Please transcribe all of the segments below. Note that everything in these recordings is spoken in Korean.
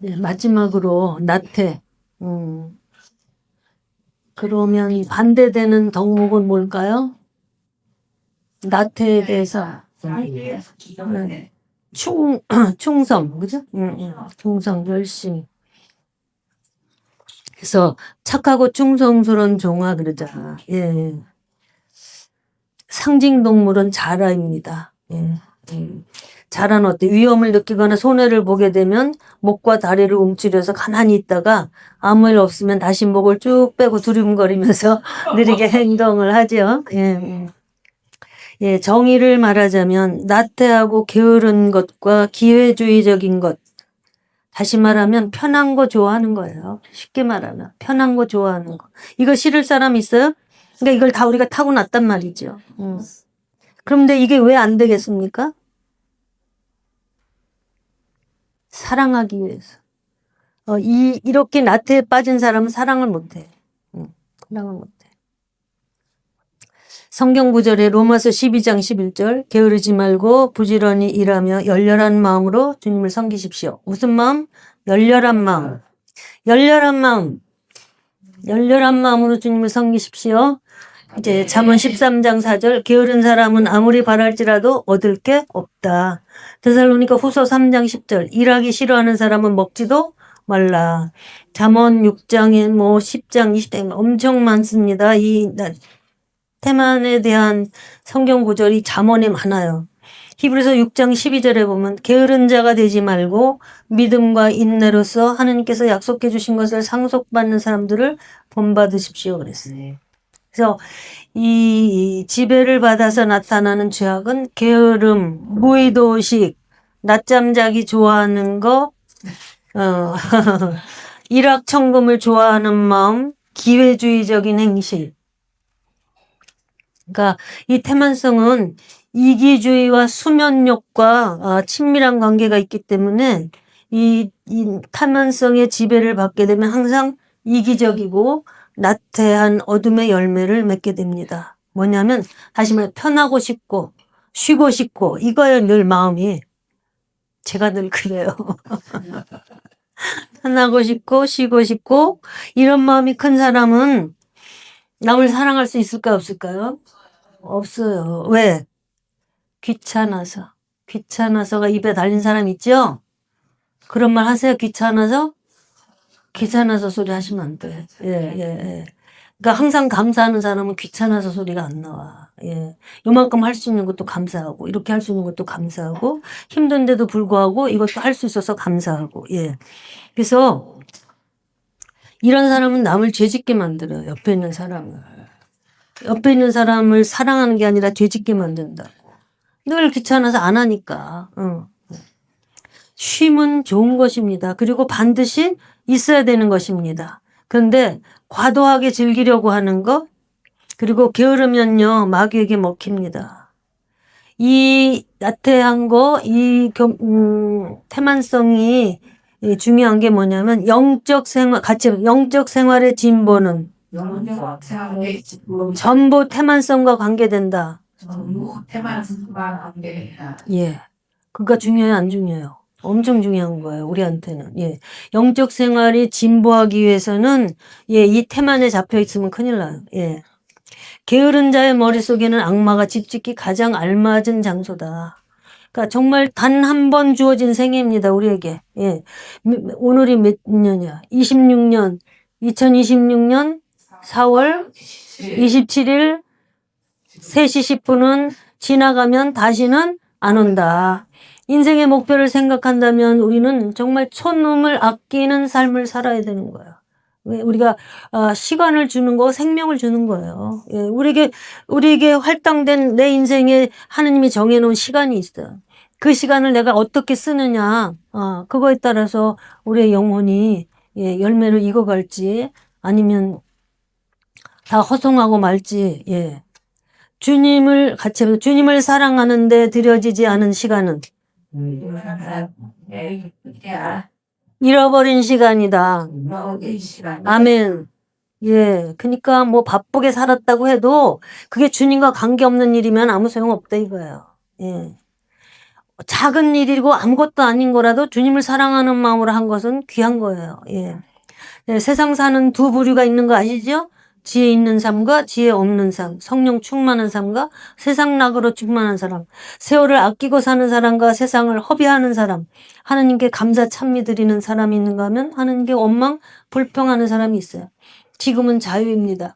네, 마지막으로 나태. 그러면 반대되는 덕목은 뭘까요? 나태에 대해서 충성, 그죠? 충성, 열심. 그래서 착하고 충성스러운 종아 그러잖아. 예. 상징 동물은 자라입니다. 예. 자라는 어때? 위험을 느끼거나 손해를 보게 되면 목과 다리를 움츠려서 가만히 있다가 아무 일 없으면 다시 목을 쭉 빼고 두리번거리면서 느리게 행동을 하죠. 예. 예, 정의를 말하자면 나태하고 게으른 것과 기회주의적인 것. 다시 말하면 편한 거 좋아하는 거예요. 쉽게 말하면 편한 거 좋아하는 거. 이거 싫을 사람 있어요? 그러니까 이걸 다 우리가 타고났단 말이죠. 그런데 이게 왜 안 되겠습니까? 사랑하기 위해서. 이렇게 나태에 빠진 사람은 사랑을 못해. 사랑을 못해. 성경 구절에 로마서 12장 11절 게으르지 말고 부지런히 일하며 열렬한 마음으로 주님을 섬기십시오. 무슨 마음? 열렬한 마음. 열렬한 마음. 열렬한 마음으로 주님을 섬기십시오. 이제 잠언 13장 4절 게으른 사람은 아무리 바랄지라도 얻을 게 없다. 데살로니가 후서 3장 10절 일하기 싫어하는 사람은 먹지도 말라. 잠언 6장에 10장 20장 엄청 많습니다. 이 태만에 대한 성경 구절이 잠언에 많아요. 히브리서 6장 12절에 보면 게으른 자가 되지 말고 믿음과 인내로서 하나님께서 약속해 주신 것을 상속받는 사람들을 본받으십시오 그랬어요. 그래서 이 지배를 받아서 나타나는 죄악은 게으름, 무의도식, 낮잠 자기 좋아하는 거, 일확천금을 좋아하는 마음, 기회주의적인 행실. 그러니까 이 태만성은 이기주의와 수면욕과 친밀한 관계가 있기 때문에 이 태만성의 지배를 받게 되면 항상 이기적이고 나태한 어둠의 열매를 맺게 됩니다. 뭐냐면 다시 말해 편하고 싶고 쉬고 싶고 이거예요. 늘 마음이. 제가 늘 그래요. 편하고 싶고 쉬고 싶고 이런 마음이 큰 사람은 남을 사랑할 수 있을까 없을까요? 없어요. 왜? 귀찮아서. 귀찮아서가 입에 달린 사람 있죠? 그런 말 하세요. 귀찮아서? 귀찮아서 소리 하시면 안 돼. 예. 그러니까 항상 감사하는 사람은 귀찮아서 소리가 안 나와. 예. 요만큼 할 수 있는 것도 감사하고, 이렇게 할 수 있는 것도 감사하고, 힘든데도 불구하고 이것도 할 수 있어서 감사하고, 예. 그래서 이런 사람은 남을 죄짓게 만들어요. 옆에 있는 사람을. 옆에 있는 사람을 사랑하는 게 아니라 죄짓게 만든다고. 늘 귀찮아서 안 하니까. 쉼은 좋은 것입니다. 그리고 반드시 있어야 되는 것입니다. 그런데 과도하게 즐기려고 하는 것, 그리고 게으르면요, 마귀에게 먹힙니다. 이 나태한 거, 태만성이 중요한 게 뭐냐면, 영적 생활의 진보는 전부 태만성과 관계된다. 예. 그러니까 중요해요, 안 중요해요? 엄청 중요한 거예요, 우리한테는. 예. 영적 생활이 진보하기 위해서는, 예, 이 태만에 잡혀 있으면 큰일 나요. 예. 게으른 자의 머릿속에는 악마가 집 짓기 가장 알맞은 장소다. 그러니까 정말 단 한 번 주어진 생애입니다, 우리에게. 예. 오늘이 몇 년이야? 2026년 4월 27일 3시 10분은 지나가면 다시는 안 온다. 인생의 목표를 생각한다면 우리는 정말 촌놈을 아끼는 삶을 살아야 되는 거예요. 우리가 시간을 주는 거, 생명을 주는 거예요. 예, 우리에게 할당된 내 인생에 하느님이 정해놓은 시간이 있어요. 그 시간을 내가 어떻게 쓰느냐, 그거에 따라서 우리의 영혼이 열매를 익어갈지 아니면 다 허송하고 말지. 예. 주님을 사랑하는데 들여지지 않은 시간은 잃어버린 시간이다. 아멘. 예. 그러니까 뭐 바쁘게 살았다고 해도 그게 주님과 관계없는 일이면 아무 소용없다 이거예요. 예. 작은 일이고 아무것도 아닌 거라도 주님을 사랑하는 마음으로 한 것은 귀한 거예요. 예. 네, 세상 사는 두 부류가 있는 거 아시죠? 지혜 있는 삶과 지혜 없는 삶, 성령 충만한 삶과 세상 낙으로 충만한 사람, 세월을 아끼고 사는 사람과 세상을 허비하는 사람, 하느님께 감사 찬미 드리는 사람이 있는가 하면 하느님께 원망 불평하는 사람이 있어요. 지금은 자유입니다.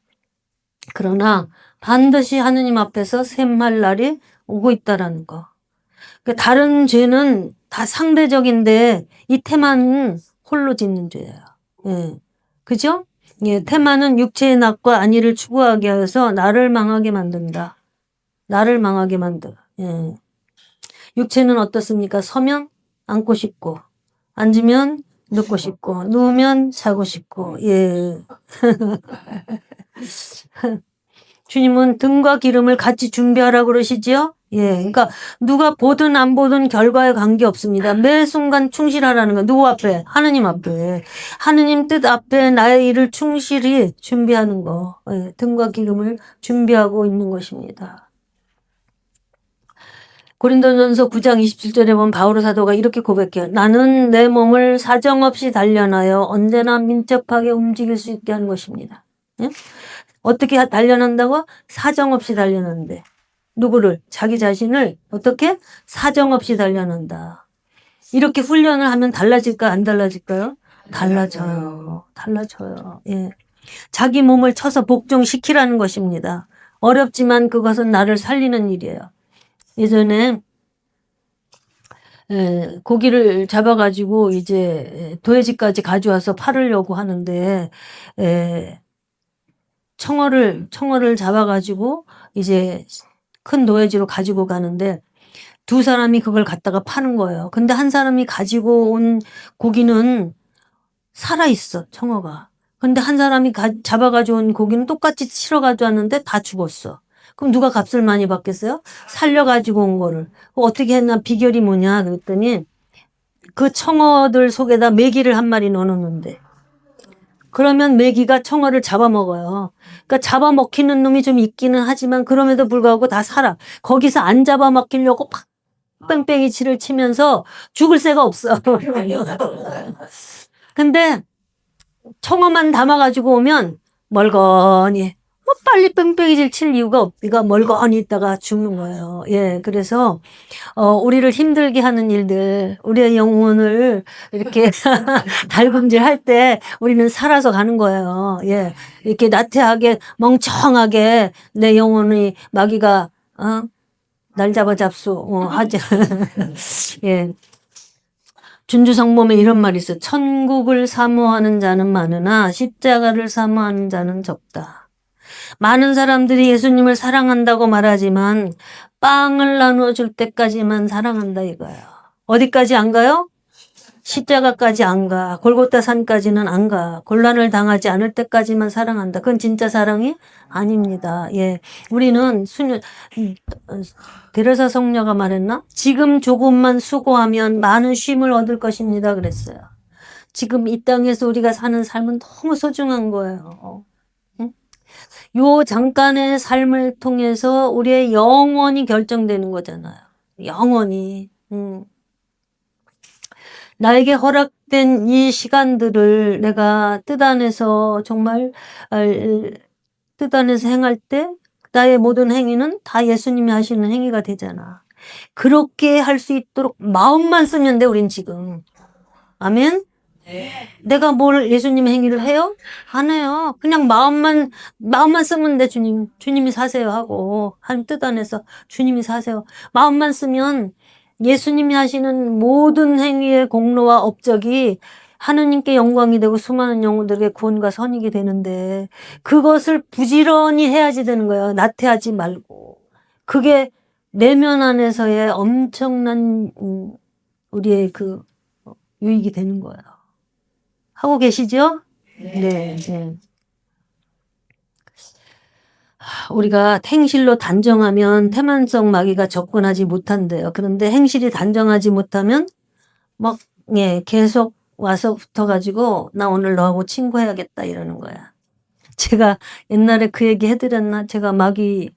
그러나 반드시 하느님 앞에서 샘할 날이 오고 있다라는 거. 그러니까 다른 죄는 다 상대적인데 이 테마는 홀로 짓는 죄예요. 예. 그죠? 예, 테마는 육체의 낙과 안위를 추구하게 해서 나를 망하게 만든다. 나를 망하게 만들어. 예. 육체는 어떻습니까? 서면 앉고 싶고, 앉으면 눕고 싶고, 누우면 자고 싶고, 예. 주님은 등과 기름을 같이 준비하라고 그러시지요? 예. 그러니까 누가 보든 안 보든 결과에 관계없습니다. 매 순간 충실하라는 거. 누구 앞에? 하느님 앞에. 하느님 뜻 앞에 나의 일을 충실히 준비하는 거. 예. 등과 기름을 준비하고 있는 것입니다. 고린도전서 9장 27절에 보면 바오로 사도가 이렇게 고백해요. 나는 내 몸을 사정없이 단련하여 언제나 민첩하게 움직일 수 있게 하는 것입니다. 예? 어떻게 단련한다고? 사정없이 단련한대. 누구를? 자기 자신을 어떻게? 사정없이 단련한다. 이렇게 훈련을 하면 달라질까 안 달라질까요? 달라져요. 달라져요. 예. 자기 몸을 쳐서 복종시키라는 것입니다. 어렵지만 그것은 나를 살리는 일이에요. 예전에 고기를 잡아가지고 이제 도해지까지 가져와서 팔으려고 하는데 청어를 잡아가지고 이제 큰 노예지로 가지고 가는데 두 사람이 그걸 갖다가 파는 거예요. 근데 한 사람이 가지고 온 고기는 살아있어, 청어가. 근데 한 사람이 잡아가지고 온 고기는 똑같이 실어 가져왔는데 다 죽었어. 그럼 누가 값을 많이 받겠어요? 살려가지고 온 거를. 어떻게 했나 비결이 뭐냐 그랬더니 그 청어들 속에다 메기를 한 마리 넣어놓는데 그러면 메기가 청어를 잡아먹어요. 그러니까 잡아먹히는 놈이 좀 있기는 하지만 그럼에도 불구하고 다 살아. 거기서 안 잡아먹히려고 팍 뺑뺑이 치를 치면서 죽을 새가 없어. 근데 청어만 담아가지고 오면 멀거니 뭐 빨리 뺑뺑이질 칠 이유가 없기가 멀거니 있다가 죽는 거예요. 예, 그래서 우리를 힘들게 하는 일들, 우리의 영혼을 이렇게 달굼질할 때 우리는 살아서 가는 거예요. 예, 이렇게 나태하게 멍청하게 내 영혼이 마귀가 날 잡아 잡수 하지. 예. 준주성범에 이런 말이 있어요. 천국을 사모하는 자는 많으나 십자가를 사모하는 자는 적다. 많은 사람들이 예수님을 사랑한다고 말하지만 빵을 나눠줄 때까지만 사랑한다 이거예요. 어디까지 안 가요? 십자가까지 안 가. 골고타 산까지는 안 가. 곤란을 당하지 않을 때까지만 사랑한다. 그건 진짜 사랑이 아닙니다. 예. 우리는 데레사 성녀가 말했나? 지금 조금만 수고하면 많은 쉼을 얻을 것입니다. 그랬어요. 지금 이 땅에서 우리가 사는 삶은 너무 소중한 거예요. 응? 요 잠깐의 삶을 통해서 우리의 영원이 결정되는 거잖아요. 영원히. 나에게 허락된 이 시간들을 내가 뜻 안에서 정말 뜻 안에서 행할 때 나의 모든 행위는 다 예수님이 하시는 행위가 되잖아. 그렇게 할 수 있도록 마음만 쓰면 돼 우린 지금. 아멘? 내가 뭘 예수님의 행위를 해요? 안 해요. 그냥 마음만 쓰면 돼 주님이 사세요 하고 한 뜻 안에서 주님이 사세요. 마음만 쓰면 예수님이 하시는 모든 행위의 공로와 업적이 하느님께 영광이 되고 수많은 영혼들에게 구원과 선익이 되는데 그것을 부지런히 해야지 되는 거예요. 나태하지 말고. 그게 내면 안에서의 엄청난 우리의 그 유익이 되는 거예요. 하고 계시죠? 네. 네. 우리가 행실로 단정하면 태만성 마귀가 접근하지 못한대요. 그런데 행실이 단정하지 못하면 막 계속 와서 붙어가지고 나 오늘 너하고 친구해야겠다 이러는 거야. 제가 옛날에 그 얘기 해드렸나? 제가 마귀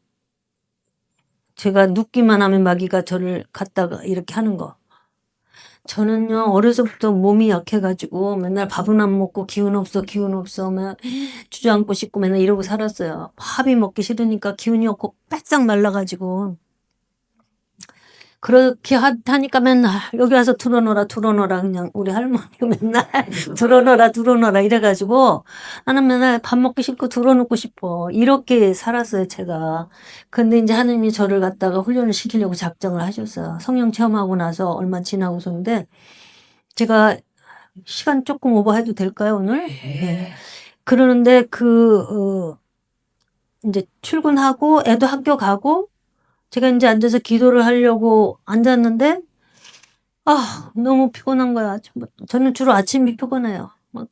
제가 눕기만 하면 마귀가 저를 갖다가 이렇게 하는 거. 저는요, 어려서부터 몸이 약해가지고 맨날 밥은 안 먹고 기운 없어, 기운 없어. 막 주저앉고 싶고 맨날 이러고 살았어요. 밥이 먹기 싫으니까 기운이 없고 빼싹 말라가지고. 그렇게 하니까 맨날 여기 와서 들어놓으라, 들어놓으라. 그냥 우리 할머니가 맨날 들어놓으라, 들어놓으라 이래가지고 나는 맨날 밥 먹기 싫고 들어놓고 싶어. 이렇게 살았어요, 제가. 근데 이제 하느님이 저를 갖다가 훈련을 시키려고 작정을 하셨어요. 성령 체험하고 나서 얼마 지나고서인데 제가 시간 조금 오버해도 될까요, 오늘? 네. 그러는데 이제 출근하고 애도 학교 가고 제가 이제 앉아서 기도를 하려고 앉았는데, 너무 피곤한 거야. 저는 주로 아침이 피곤해요. 막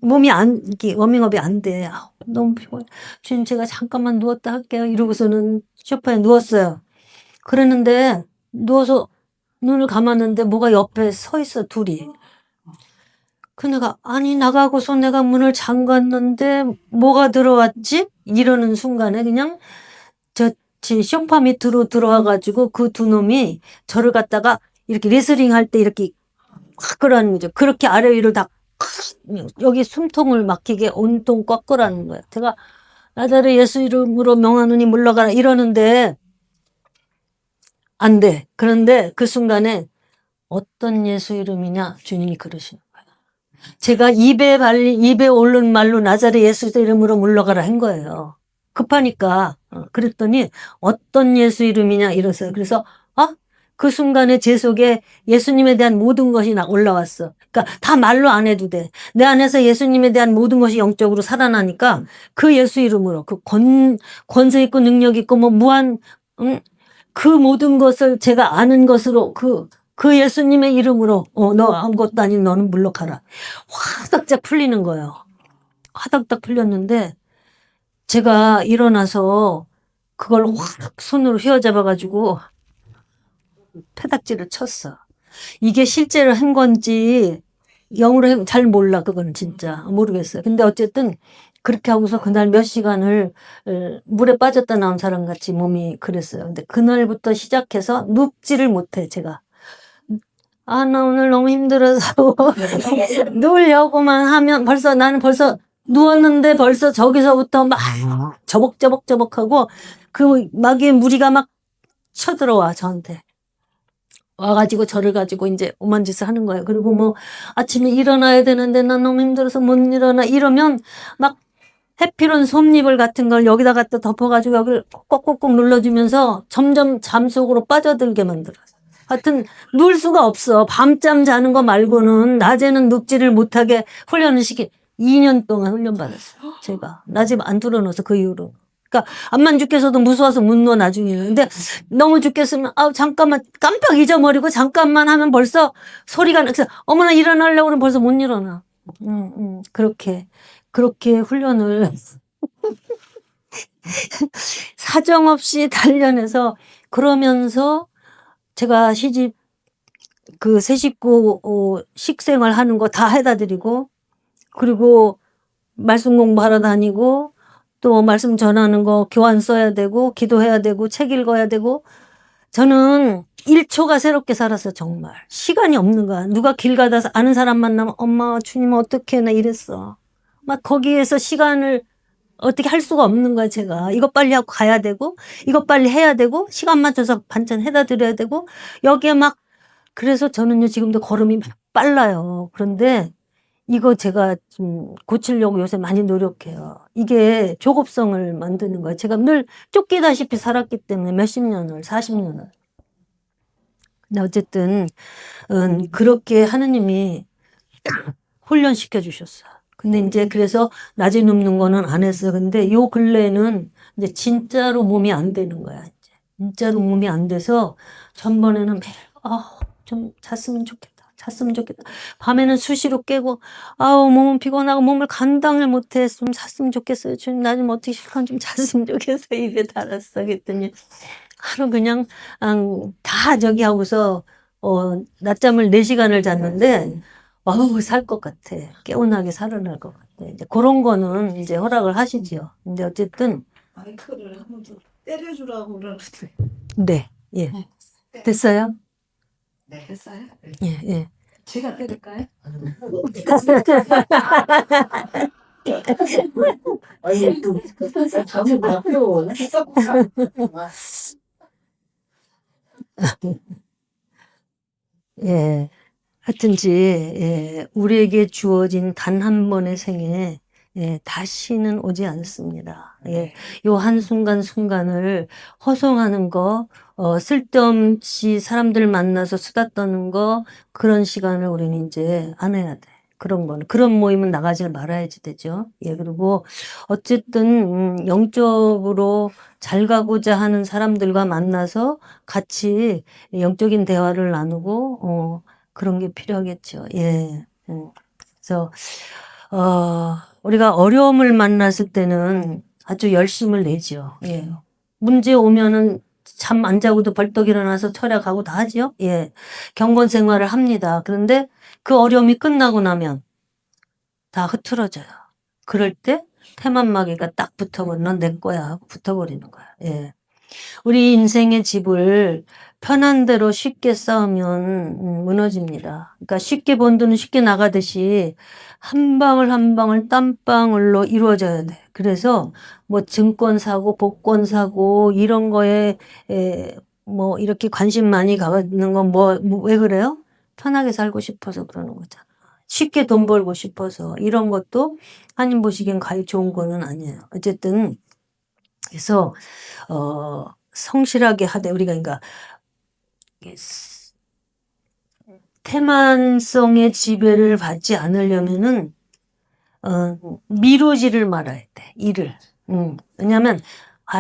몸이 이게 워밍업이 안 돼. 너무 피곤해. 주님, 제가 잠깐만 누웠다 할게요. 이러고서는 소파에 누웠어요. 그랬는데, 누워서 눈을 감았는데, 뭐가 옆에 서 있어, 둘이. 그 내가, 아니, 나가고서 내가 문을 잠갔는데, 뭐가 들어왔지? 이러는 순간에 그냥, 제 소파 밑으로 들어와가지고 그 두 놈이 저를 갖다가 이렇게 레슬링 할 때 이렇게 확 끌어하는 거죠. 그렇게 아래 위로 다 여기 숨통을 막히게 온통 꽉 끌어하는 거예요. 제가 나자르 예수 이름으로 명하노니 물러가라 이러는데 안 돼. 그런데 그 순간에 어떤 예수 이름이냐 주님이 그러시는 거예요. 제가 입에 오른 말로 나자르 예수 이름으로 물러가라 한 거예요. 급하니까. 그랬더니 어떤 예수 이름이냐 이러세요. 그래서 그 순간에 제 속에 예수님에 대한 모든 것이 올라왔어. 그러니까 다 말로 안 해도 돼. 내 안에서 예수님에 대한 모든 것이 영적으로 살아나니까 그 예수 이름으로 그 권세 있고 능력 있고 뭐 무한 그 모든 것을 제가 아는 것으로 그 예수님의 이름으로 너 아무것도 아닌 너는 물러가라. 화닥짝 풀리는 거예요. 화닥닥 풀렸는데 제가 일어나서 그걸 확 손으로 휘어잡아가지고 페닥지를 쳤어. 이게 실제로 한 건지 영으로 잘 몰라. 그거는 진짜 모르겠어요. 근데 어쨌든 그렇게 하고서 그날 몇 시간을 물에 빠졌다 나온 사람 같이 몸이 그랬어요. 근데 그날부터 시작해서 눕지를 못해 제가. 나 오늘 너무 힘들어서 누우려고만 하면 나는 벌써 누웠는데 벌써 저기서부터 막 저벅저벅하고 그 마귀의 무리가 막 쳐들어와 저한테. 와가지고 저를 가지고 이제 오만 짓을 하는 거예요. 그리고 뭐 아침에 일어나야 되는데 난 너무 힘들어서 못 일어나 이러면 막 해피론 솜잎을 같은 걸 여기다 갖다 덮어가지고 여기를 꼭꼭꼭 눌러주면서 점점 잠 속으로 빠져들게 만들어요. 하여튼 누울 수가 없어. 밤잠 자는 거 말고는 낮에는 눕지를 못하게 훈련을 2년 동안 훈련받았어요. 제가. 낮에 안 들어놓아서 그 이후로. 그러니까 암만 죽겠어도 무서워서 못 누워 나중에는. 근데 너무 죽겠으면 잠깐만 깜빡 잊어버리고 잠깐만 하면 벌써 소리가 나서 어머나 일어나려고 그러면 벌써 못 일어나. 그렇게 훈련을 사정없이 단련해서 그러면서 제가 시집 새 식구 식생활 하는 거 다 해다 드리고 그리고 말씀 공부하러 다니고 또 말씀 전하는 거 교환 써야 되고 기도해야 되고 책 읽어야 되고 저는 1초가 새롭게 살았어 정말. 시간이 없는 거야. 누가 길 가다서 아는 사람 만나면 엄마 주님 어떻게 나 이랬어. 막 거기에서 시간을 어떻게 할 수가 없는 거야 제가. 이것 빨리 하고 가야 되고 이것 빨리 해야 되고 시간 맞춰서 반찬 해다 드려야 되고 여기에 막 그래서 저는요 지금도 걸음이 막 빨라요. 그런데 이거 제가 좀 고치려고 요새 많이 노력해요. 이게 조급성을 만드는 거예요. 제가 늘 쫓기다시피 살았기 때문에 몇십 년을 40년을. 근데 어쨌든 그렇게 하느님이 훈련시켜 주셨어요. 근데 이제 그래서 낮에 눕는 거는 안 했어요. 근데 요 근래에는 이제 진짜로 몸이 안 되는 거야. 이제 진짜로 몸이 안 돼서 전번에는 매일 좀 잤으면 좋겠다. 밤에는 수시로 깨고 몸은 피곤하고 몸을 감당을 못해. 좀 잤으면 좋겠어요. 주님 나 좀 어떻게 시간 좀 잤으면 좋겠어요. 입에 달았어. 그랬더니 하루 그냥 다 저기 하고서 낮잠을 4시간을 잤는데 살 것 같아. 개운하게 살아날 것 같아. 이제 그런 거는 이제 허락을 하시지요. 근데 어쨌든 마이크를 한번 좀 때려주라고 그러는데 네, 예. 네. 됐어요? 네. 됐어요? 예, 예. 제가 때릴까요? 아니, 자주 바뀌어. 예. 하여튼지, 예, 우리에게 주어진 단 한 번의 생에, 예, 다시는 오지 않습니다. 예, 요 한순간순간을 허송하는 거, 쓸데없이 사람들 만나서 수다 떠는 거, 그런 시간을 우리는 이제 안 해야 돼. 그런 거는. 그런 모임은 나가지 말아야지 되죠. 예, 그리고 어쨌든, 영적으로 잘 가고자 하는 사람들과 만나서 같이 영적인 대화를 나누고, 그런 게 필요하겠죠. 예. 그래서, 우리가 어려움을 만났을 때는 아주 열심을 내죠. 예. 문제 오면은 잠 안 자고도 벌떡 일어나서 철야가고 다 하죠. 예. 경건 생활을 합니다. 그런데 그 어려움이 끝나고 나면 다 흐트러져요. 그럴 때 태만마귀가 딱 붙어버리면 넌 내 거야 하고 붙어버리는 거야. 예. 우리 인생의 집을 편한 대로 쉽게 쌓으면 무너집니다. 그러니까 쉽게 번 돈은 쉽게 나가듯이 한 방울 한 방울 땀방울로 이루어져야 돼. 그래서 뭐 증권 사고 복권 사고 이런 거에 뭐 이렇게 관심 많이 가는 건 왜 그래요? 편하게 살고 싶어서 그러는 거잖아. 쉽게 돈 벌고 싶어서 이런 것도 하나님 보시기엔 과히 좋은 거는 아니에요. 어쨌든 그래서 성실하게 하되 우리가 그러니까 태만성의 지배를 받지 않으려면은 미루지를 말아야 돼. 일을. 왜냐면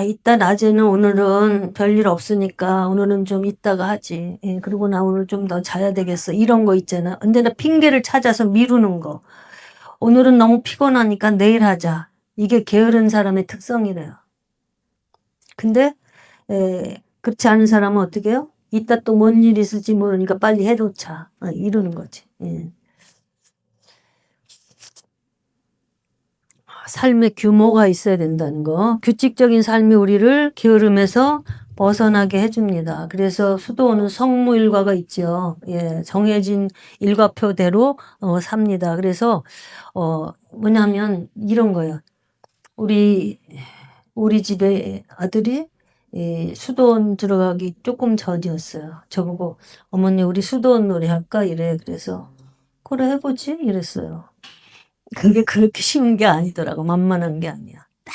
이따 낮에는 오늘은 별일 없으니까 오늘은 좀 이따가 하지. 예, 그리고 나 오늘 좀 더 자야 되겠어. 이런 거 있잖아. 언제나 핑계를 찾아서 미루는 거. 오늘은 너무 피곤하니까 내일 하자. 이게 게으른 사람의 특성이래요. 근데 그렇지 않은 사람은 어떻게 해요? 이따 또 뭔 일이 있을지 모르니까 빨리 해놓자. 이러는 거지. 예. 삶의 규모가 있어야 된다는 거. 규칙적인 삶이 우리를 게으름에서 벗어나게 해줍니다. 그래서 수도원은 성무일과가 있죠. 예, 정해진 일과표대로 삽니다. 그래서 뭐냐면 이런 거예요. 우리 집에 아들이 수도원 들어가기 조금 전이었어요. 저보고 어머니 우리 수도원 놀이 할까 이래. 그래서 그래 해보지 이랬어요. 그게 그렇게 쉬운 게 아니더라고. 만만한 게 아니야. 딱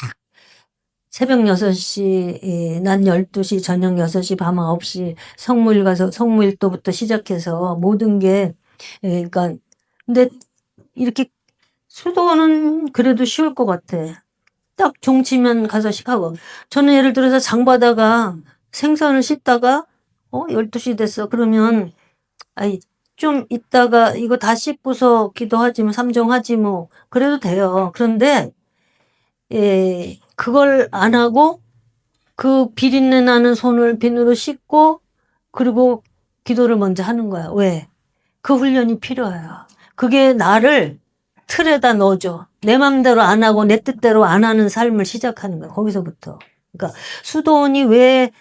새벽 6시, 낮 12시, 저녁 6시, 밤 9시 성무일 가서 성무일도부터 시작해서 모든 게 그러니까 근데 이렇게 수도원은 그래도 쉬울 것 같아. 딱 종치면 가서 하고. 저는 예를 들어서 장 봐다가 생선을 씻다가 12시 됐어. 그러면 좀 이따가 이거 다 씻고서 기도하지 뭐 삼정하지 뭐 그래도 돼요. 그런데 그걸 안 하고 그 비린내 나는 손을 비누로 씻고 그리고 기도를 먼저 하는 거야. 왜? 그 훈련이 필요해요. 그게 나를 틀에다 넣어줘. 내 맘대로 안 하고 내 뜻대로 안 하는 삶을 시작하는 거야. 거기서부터. 그러니까 수도원이 왜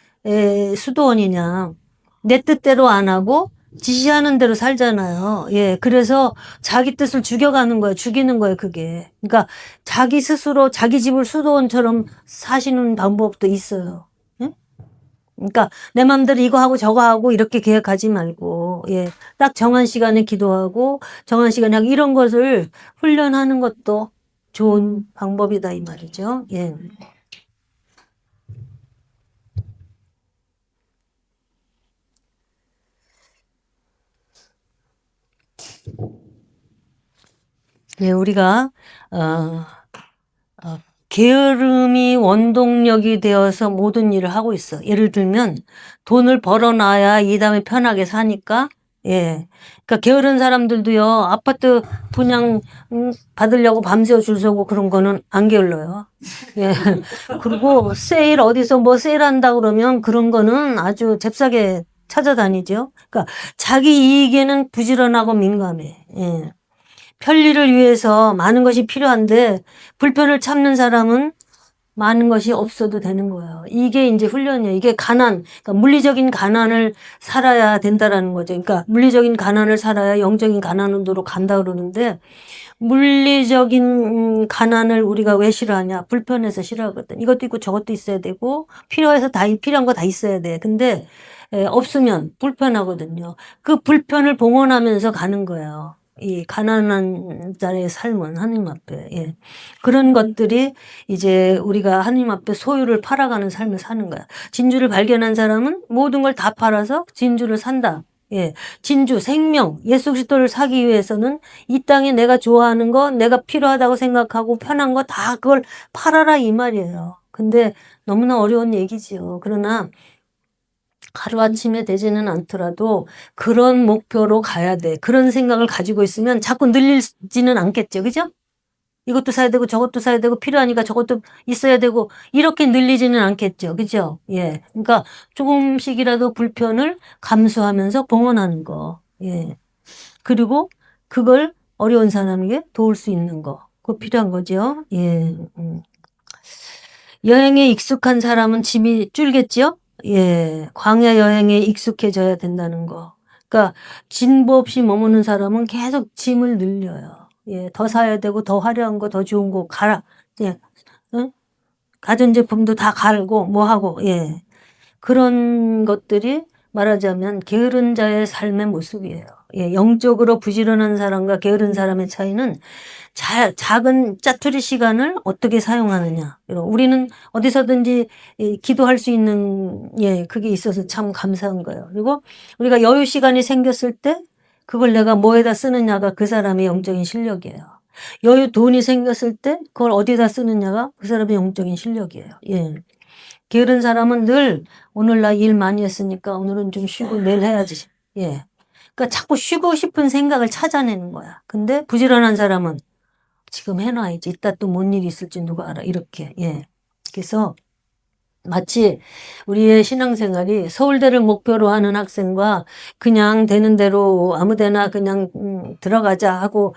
수도원이냐. 내 뜻대로 안 하고 지시하는 대로 살잖아요. 예. 그래서 자기 뜻을 죽여가는 거예요. 죽이는 거예요. 그게. 그러니까 자기 스스로 자기 집을 수도원처럼 사시는 방법도 있어요. 응? 그러니까 내 맘대로 이거 하고 저거 하고 이렇게 계획하지 말고 예. 딱 정한 시간에 기도하고 정한 시간에 하고 이런 것을 훈련하는 것도 좋은 방법이다 이 말이죠. 예. 예, 우리가 게으름이 원동력이 되어서 모든 일을 하고 있어. 예를 들면 돈을 벌어놔야 이 다음에 편하게 사니까 예. 그러니까 게으른 사람들도요. 아파트 분양 받으려고 밤새 줄 서고 그런 거는 안 게을러요. 예. 그리고 세일 어디서 뭐 세일한다 그러면 그런 거는 아주 잽싸게 찾아다니죠. 그러니까 자기 이익에는 부지런하고 민감해. 예. 편리를 위해서 많은 것이 필요한데 불편을 참는 사람은 많은 것이 없어도 되는 거예요. 이게 이제 훈련이에요. 이게 가난, 그러니까 물리적인 가난을 살아야 된다라는 거죠. 그러니까 물리적인 가난을 살아야 영적인 가난으로 간다 그러는데, 물리적인 가난을 우리가 왜 싫어하냐? 불편해서 싫어하거든. 이것도 있고 저것도 있어야 되고, 필요해서 필요한 거 다 있어야 돼. 근데 없으면 불편하거든요. 그 불편을 봉헌하면서 가는 거예요. 이 가난한 자의 삶은 하나님 앞에. 예. 그런 것들이 이제 우리가 하나님 앞에 소유를 팔아가는 삶을 사는 거야. 진주를 발견한 사람은 모든 걸 다 팔아서 진주를 산다. 예. 진주, 생명, 예수 그리스도를 사기 위해서는 이 땅에 내가 좋아하는 거, 내가 필요하다고 생각하고 편한 거 다 그걸 팔아라 이 말이에요. 근데 너무나 어려운 얘기지요. 그러나 하루아침에 되지는 않더라도 그런 목표로 가야 돼. 그런 생각을 가지고 있으면 자꾸 늘리지는 않겠죠. 그죠? 이것도 사야 되고 저것도 사야 되고 필요하니까 저것도 있어야 되고 이렇게 늘리지는 않겠죠. 그죠? 예. 그러니까 조금씩이라도 불편을 감수하면서 봉헌하는 거. 예. 그리고 그걸 어려운 사람에게 도울 수 있는 거. 그거 필요한 거죠. 예. 여행에 익숙한 사람은 짐이 줄겠죠? 예. 광야 여행에 익숙해져야 된다는 거. 그러니까 진보 없이 머무는 사람은 계속 짐을 늘려요. 예. 더 사야 되고 더 화려한 거 더 좋은 거 가라. 예. 응? 가전제품도 다 갈고 뭐 하고 예. 그런 것들이 말하자면 게으른 자의 삶의 모습이에요. 예, 영적으로 부지런한 사람과 게으른 사람의 차이는 작은 짜투리 시간을 어떻게 사용하느냐. 우리는 어디서든지 기도할 수 있는 예, 그게 있어서 참 감사한 거예요. 그리고 우리가 여유 시간이 생겼을 때 그걸 내가 뭐에다 쓰느냐가 그 사람의 영적인 실력이에요. 여유 돈이 생겼을 때 그걸 어디다 쓰느냐가 그 사람의 영적인 실력이에요. 예. 게으른 사람은 늘 오늘 나 일 많이 했으니까 오늘은 좀 쉬고 내일 해야지. 예. 그러니까 자꾸 쉬고 싶은 생각을 찾아내는 거야. 근데 부지런한 사람은 지금 해놔야지. 이따 또 뭔 일이 있을지 누가 알아. 이렇게. 예. 그래서 마치 우리의 신앙생활이 서울대를 목표로 하는 학생과 그냥 되는 대로 아무데나 그냥 들어가자 하고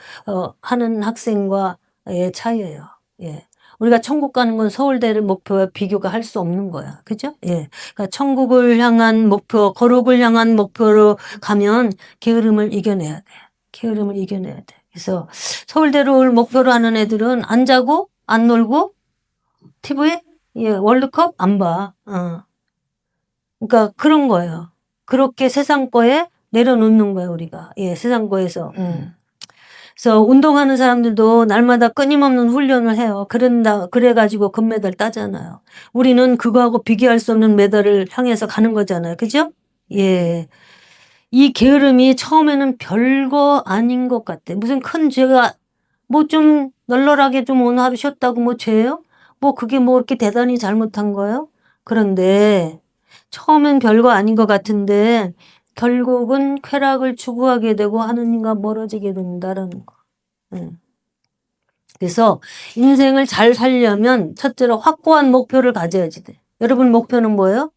하는 학생과의 차이예요. 예. 우리가 천국 가는 건 서울대를 목표와 비교가 할 수 없는 거야. 그죠? 예. 그러니까 천국을 향한 목표, 거룩을 향한 목표로 가면 게으름을 이겨내야 돼. 게으름을 이겨내야 돼. 그래서 서울대를 목표로 하는 애들은 안 자고 안 놀고 TV에 예, 월드컵 안 봐. 그러니까 그런 거예요. 그렇게 세상 거에 내려놓는 거예요, 우리가. 예, 세상 거에서. 그래서 운동하는 사람들도 날마다 끊임없는 훈련을 해요. 그래가지고 금메달 따잖아요. 우리는 그거하고 비교할 수 없는 메달을 향해서 가는 거잖아요. 그죠? 예. 이 게으름이 처음에는 별거 아닌 것 같아. 무슨 큰 죄가 뭐 좀 널널하게 좀 오늘 하루 쉬었다고 뭐 죄예요? 뭐 그게 뭐 이렇게 대단히 잘못한 거예요? 그런데 처음엔 별거 아닌 것 같은데 결국은 쾌락을 추구하게 되고 하느님과 멀어지게 된다라는 거. 그래서 인생을 잘 살려면 첫째로 확고한 목표를 가져야지 돼. 여러분 목표는 뭐예요?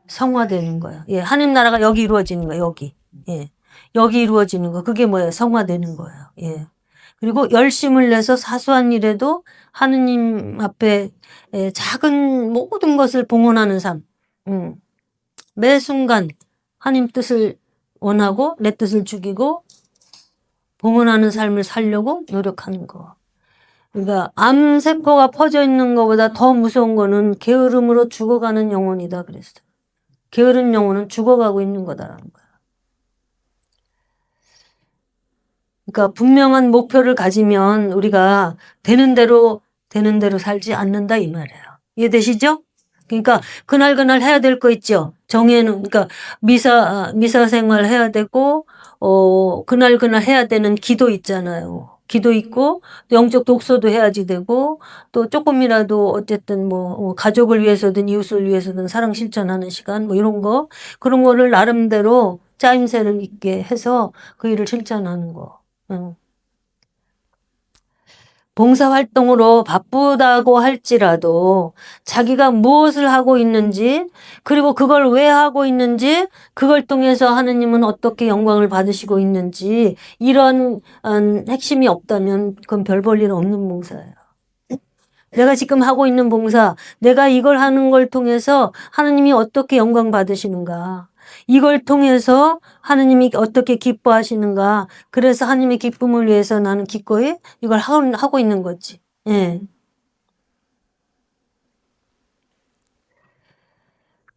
성화되는 거예요. 예, 하나님 나라가 여기 이루어지는 거예요. 여기. 예. 여기 이루어지는 거. 그게 뭐예요? 성화되는 거예요. 예. 그리고 열심을 내서 사소한 일에도 하느님 앞에 작은 모든 것을 봉헌하는 삶. 매 순간 하나님 뜻을 원하고 내 뜻을 죽이고 봉헌하는 삶을 살려고 노력하는 거. 그러니까 암세포가 퍼져 있는 것보다 더 무서운 거는 게으름으로 죽어가는 영혼이다 그랬어요. 게으른 영혼은 죽어가고 있는 거다라는 거야. 그러니까 분명한 목표를 가지면 우리가 되는 대로 살지 않는다 이 말이에요. 이해되시죠? 그러니까 그날 해야 될 거 있죠. 정해는 그러니까 미사 생활 해야 되고 그날 해야 되는 기도 있잖아요. 기도 있고 영적 독서도 해야지 되고 또 조금이라도 어쨌든 뭐 가족을 위해서든 이웃을 위해서든 사랑 실천하는 시간 뭐 이런 거 그런 거를 나름대로 짜임새를 있게 해서 그 일을 실천하는 거. 봉사활동으로 바쁘다고 할지라도 자기가 무엇을 하고 있는지 그리고 그걸 왜 하고 있는지 그걸 통해서 하느님은 어떻게 영광을 받으시고 있는지 이런 핵심이 없다면 그건 별 볼 일 없는 봉사예요. 내가 지금 하고 있는 봉사, 내가 이걸 하는 걸 통해서 하느님이 어떻게 영광 받으시는가. 이걸 통해서 하느님이 어떻게 기뻐하시는가. 그래서 하느님의 기쁨을 위해서 나는 기꺼이 이걸 하고 있는 거지. 예.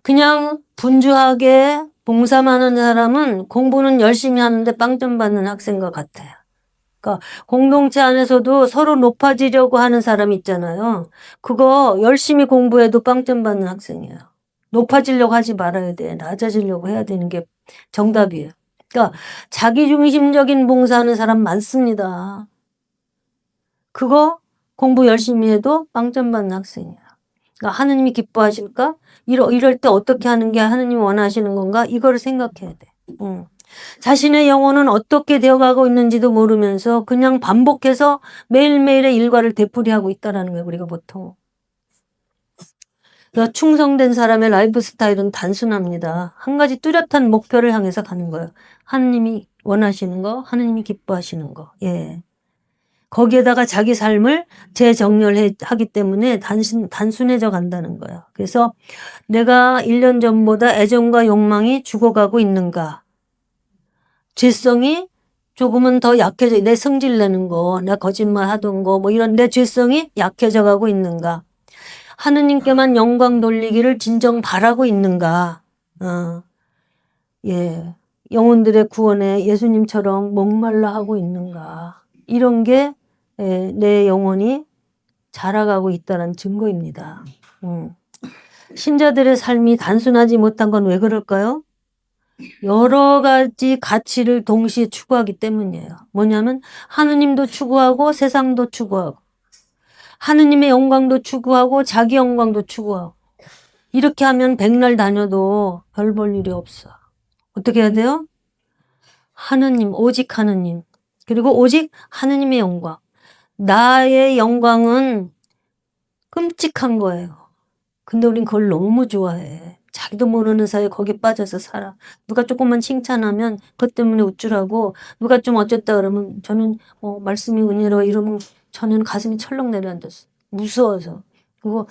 그냥 분주하게 봉사만 하는 사람은 공부는 열심히 하는데 빵점 받는 학생과 같아요. 그러니까 공동체 안에서도 서로 높아지려고 하는 사람 있잖아요. 그거 열심히 공부해도 빵점 받는 학생이에요. 높아지려고 하지 말아야 돼. 낮아지려고 해야 되는 게 정답이에요. 그러니까 자기중심적인 봉사하는 사람 많습니다. 그거 공부 열심히 해도 빵점 받는 학생이에요. 그러니까 하느님이 기뻐하실까? 이럴 때 어떻게 하는 게 하느님이 원하시는 건가? 이거를 생각해야 돼. 자신의 영혼은 어떻게 되어가고 있는지도 모르면서 그냥 반복해서 매일매일의 일과를 되풀이하고 있다는 거예요. 우리가 보통. 그래서 충성된 사람의 라이프 스타일은 단순합니다. 한 가지 뚜렷한 목표를 향해서 가는 거예요. 하느님이 원하시는 거, 하느님이 기뻐하시는 거. 예. 거기에다가 자기 삶을 재정렬하기 때문에 단순해져 간다는 거예요. 그래서 내가 1년 전보다 애정과 욕망이 죽어가고 있는가? 죄성이 조금은 더 약해져, 내 성질 내는 거, 내 거짓말 하던 거, 뭐 이런 내 죄성이 약해져 가고 있는가? 하느님께만 영광 돌리기를 진정 바라고 있는가? 예. 영혼들의 구원에 예수님처럼 목말라 하고 있는가? 이런 게 내 영혼이 자라가고 있다는 증거입니다. 신자들의 삶이 단순하지 못한 건 왜 그럴까요? 여러 가지 가치를 동시에 추구하기 때문이에요. 뭐냐면 하느님도 추구하고 세상도 추구하고 하느님의 영광도 추구하고 자기 영광도 추구하고 이렇게 하면 백날 다녀도 별 볼 일이 없어. 어떻게 해야 돼요? 하느님, 오직 하느님. 그리고 오직 하느님의 영광. 나의 영광은 끔찍한 거예요. 근데 우린 그걸 너무 좋아해. 자기도 모르는 사이에 거기에 빠져서 살아. 누가 조금만 칭찬하면 그것 때문에 우쭐하고 누가 좀 어쨌다 그러면 저는 말씀이 은혜로 이러면 저는 가슴이 철렁 내려앉았어. 무서워서. 그리고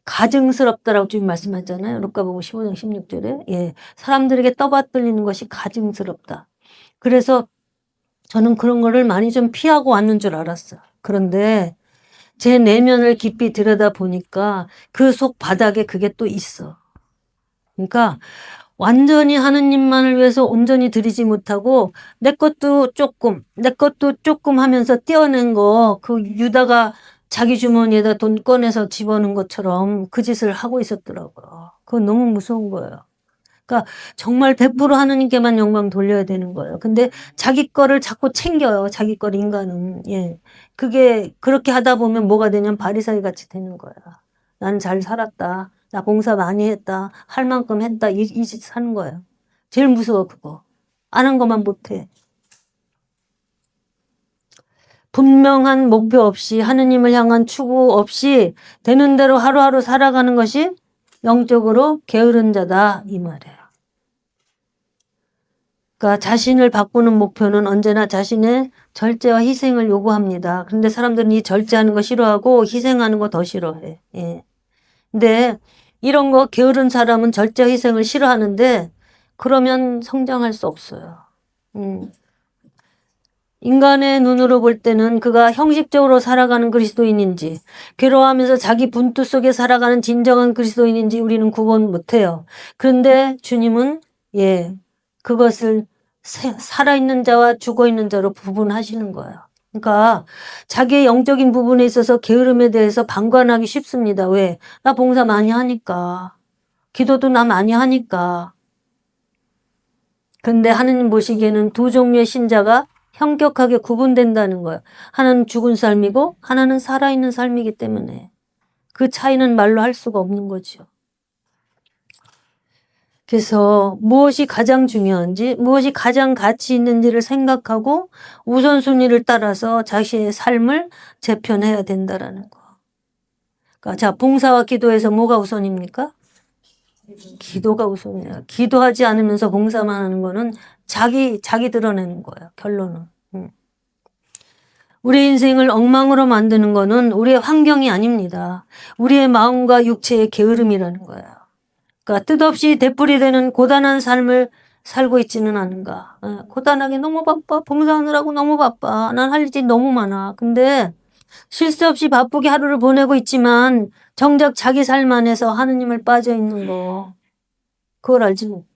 가증스럽다라고 주님 말씀하잖아요. 루카복음 15장 16절에. 예. 사람들에게 떠받들리는 것이 가증스럽다. 그래서 저는 그런 거를 많이 좀 피하고 왔는 줄 알았어요. 그런데 제 내면을 깊이 들여다 보니까 그 속 바닥에 그게 또 있어. 그러니까 완전히 하느님만을 위해서 온전히 드리지 못하고 내 것도 조금 하면서 떼어낸 거, 그 유다가 자기 주머니에다 돈 꺼내서 집어넣은 것처럼 그 짓을 하고 있었더라고요. 그건 너무 무서운 거예요. 그러니까 정말 100% 하느님께만 영광 돌려야 되는 거예요. 근데 자기 거를 자꾸 챙겨요. 자기 거를 인간은. 예. 그게 그렇게 하다 보면 뭐가 되냐면 바리새인 같이 되는 거야. 나는 잘 살았다. 나 봉사 많이 했다. 할 만큼 했다. 이 짓 하는 거예요. 제일 무서워 그거. 안 한 것만 못해. 분명한 목표 없이 하느님을 향한 추구 없이 되는 대로 하루하루 살아가는 것이 영적으로 게으른 자다 이 말이에요. 그러니까 자신을 바꾸는 목표는 언제나 자신의 절제와 희생을 요구합니다. 그런데 사람들은 이 절제하는 거 싫어하고 희생하는 거 더 싫어해. 예. 근데 이런 거 게으른 사람은 절제와 희생을 싫어하는데 그러면 성장할 수 없어요. 인간의 눈으로 볼 때는 그가 형식적으로 살아가는 그리스도인인지 괴로워하면서 자기 분투 속에 살아가는 진정한 그리스도인인지 우리는 구분 못해요. 그런데 주님은 그것을 살아있는 자와 죽어있는 자로 구분하시는 거예요. 그러니까 자기의 영적인 부분에 있어서 게으름에 대해서 방관하기 쉽습니다. 왜? 나 봉사 많이 하니까. 기도도 나 많이 하니까. 그런데 하느님 보시기에는 두 종류의 신자가 현격하게 구분된다는 거예요. 하나는 죽은 삶이고 하나는 살아있는 삶이기 때문에 그 차이는 말로 할 수가 없는 거죠. 그래서 무엇이 가장 중요한지, 무엇이 가장 가치 있는지를 생각하고 우선순위를 따라서 자신의 삶을 재편해야 된다라는 거. 그러니까 자, 봉사와 기도에서 뭐가 우선입니까? 기도가 우선이에요. 기도하지 않으면서 봉사만 하는 거는 자기 드러내는 거예요. 결론은. 우리 인생을 엉망으로 만드는 거는 우리의 환경이 아닙니다. 우리의 마음과 육체의 게으름이라는 거예요. 그러니까 뜻없이 되풀이되는 고단한 삶을 살고 있지는 않은가. 고단하게 너무 바빠. 봉사하느라고 너무 바빠. 난 할 일이 너무 많아. 근데 쉴 새 없이 바쁘게 하루를 보내고 있지만 정작 자기 삶 안에서 하느님을 빠져 있는 거. 그걸 알지 못.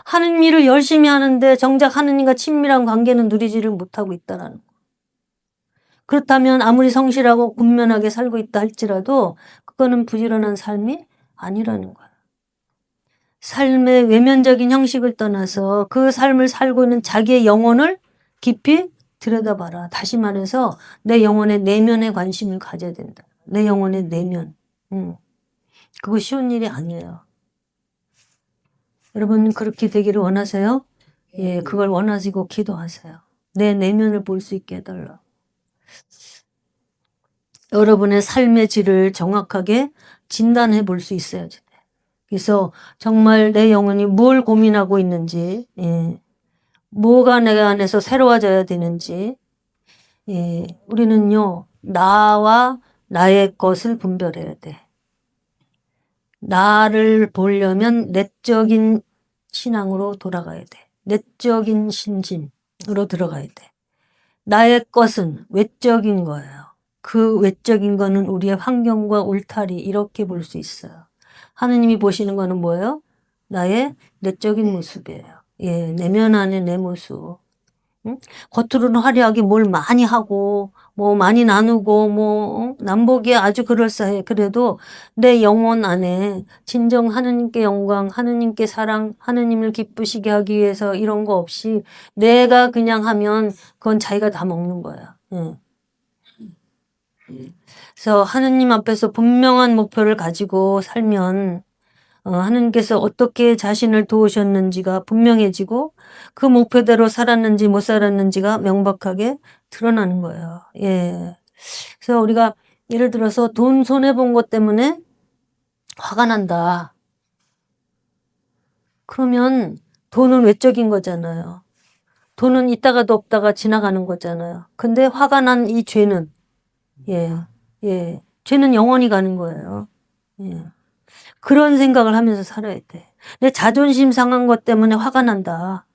하는 일을 열심히 하는데 정작 하느님과 친밀한 관계는 누리지를 못하고 있다는 거. 그렇다면 아무리 성실하고 군면하게 살고 있다 할지라도 그거는 부지런한 삶이 아니라는 거야. 삶의 외면적인 형식을 떠나서 그 삶을 살고 있는 자기의 영혼을 깊이 들여다봐라. 다시 말해서 내 영혼의 내면에 관심을 가져야 된다. 내 영혼의 내면. 그거 쉬운 일이 아니에요. 여러분 그렇게 되기를 원하세요? 예, 그걸 원하시고 기도하세요. 내 내면을 볼 수 있게 해달라. 여러분의 삶의 질을 정확하게 진단해 볼 수 있어야지. 그래서 정말 내 영혼이 뭘 고민하고 있는지, 예, 뭐가 내 안에서 새로워져야 되는지, 예, 우리는요, 나와 나의 것을 분별해야 돼. 나를 보려면 내적인 신앙으로 돌아가야 돼. 내적인 신심으로 들어가야 돼. 나의 것은 외적인 거예요. 그 외적인 거는 우리의 환경과 울타리 이렇게 볼 수 있어요. 하느님이 보시는 거는 뭐예요? 나의 내적인 모습이에요. 예, 내면 안의 내 모습. 응? 겉으로는 화려하게 뭘 많이 하고 뭐 많이 나누고 뭐 남보기에 아주 그럴싸해. 그래도 내 영혼 안에 진정 하느님께 영광, 하느님께 사랑, 하느님을 기쁘시게 하기 위해서 이런 거 없이 내가 그냥 하면 그건 자기가 다 먹는 거야. 응. 그래서 하느님 앞에서 분명한 목표를 가지고 살면 하느님께서 어떻게 자신을 도우셨는지가 분명해지고 그 목표대로 살았는지 못 살았는지가 명백하게 드러나는 거예요. 예. 그래서 우리가 예를 들어서 돈 손해본 것 때문에 화가 난다. 그러면 돈은 외적인 거잖아요. 돈은 있다가도 없다가 지나가는 거잖아요. 근데 화가 난 이 죄는, 예, 예. 죄는 영원히 가는 거예요. 예. 그런 생각을 하면서 살아야 돼. 내 자존심 상한 것 때문에 화가 난다.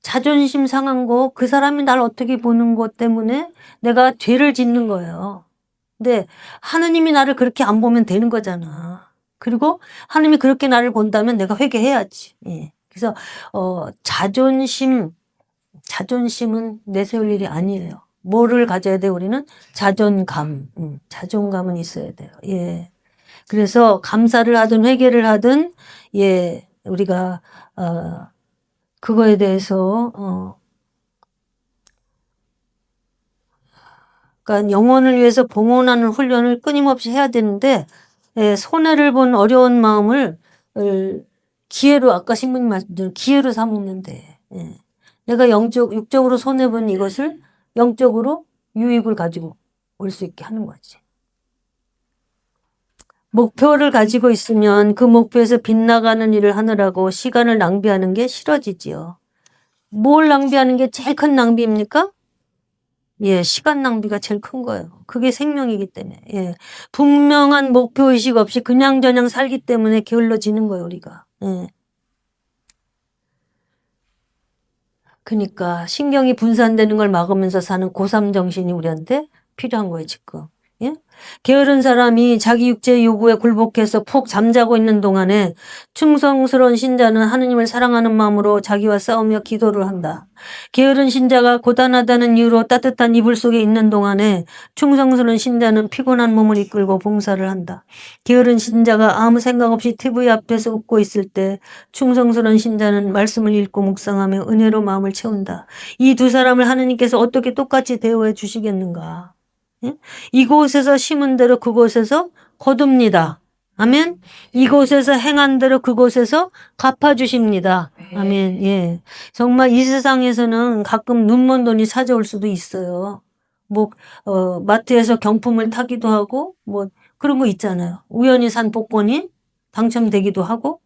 자존심 상한 거, 그 사람이 날 어떻게 보는 것 때문에 내가 죄를 짓는 거예요. 근데 하느님이 나를 그렇게 안 보면 되는 거잖아. 그리고 하느님이 그렇게 나를 본다면 내가 회개해야지. 예. 그래서 자존심은 내세울 일이 아니에요. 뭐를 가져야 돼 우리는? 자존감. 자존감은 있어야 돼요. 예. 그래서 감사를 하든 회개를 하든 예 우리가 그거에 대해서 그러니까 영혼을 위해서 봉헌하는 훈련을 끊임없이 해야 되는데 예, 손해를 본 어려운 마음을 기회로 아까 신부님 말씀대로 기회로 삼으면 돼. 예. 내가 육적으로 손해 본 이것을 영적으로 유익을 가지고 올 수 있게 하는 거지. 목표를 가지고 있으면 그 목표에서 빗나가는 일을 하느라고 시간을 낭비하는 게 싫어지지요. 뭘 낭비하는 게 제일 큰 낭비입니까? 예, 시간 낭비가 제일 큰 거예요. 그게 생명이기 때문에. 예. 분명한 목표의식 없이 그냥저냥 살기 때문에 게을러지는 거예요, 우리가. 예. 그러니까 신경이 분산되는 걸 막으면서 사는 고3 정신이 우리한테 필요한 거예요, 지금. 예? 게으른 사람이 자기 육체의 요구에 굴복해서 푹 잠자고 있는 동안에 충성스러운 신자는 하느님을 사랑하는 마음으로 자기와 싸우며 기도를 한다. 게으른 신자가 고단하다는 이유로 따뜻한 이불 속에 있는 동안에 충성스러운 신자는 피곤한 몸을 이끌고 봉사를 한다. 게으른 신자가 아무 생각 없이 TV 앞에서 웃고 있을 때 충성스러운 신자는 말씀을 읽고 묵상하며 은혜로 마음을 채운다. 이 두 사람을 하느님께서 어떻게 똑같이 대우해 주시겠는가? 이곳에서 심은 대로 그곳에서 거둡니다. 아멘. 이곳에서 행한 대로 그곳에서 갚아주십니다. 아멘. 예. 정말 이 세상에서는 가끔 눈먼 돈이 찾아올 수도 있어요. 뭐, 마트에서 경품을 타기도 하고, 뭐, 그런 거 있잖아요. 우연히 산 복권이 당첨되기도 하고,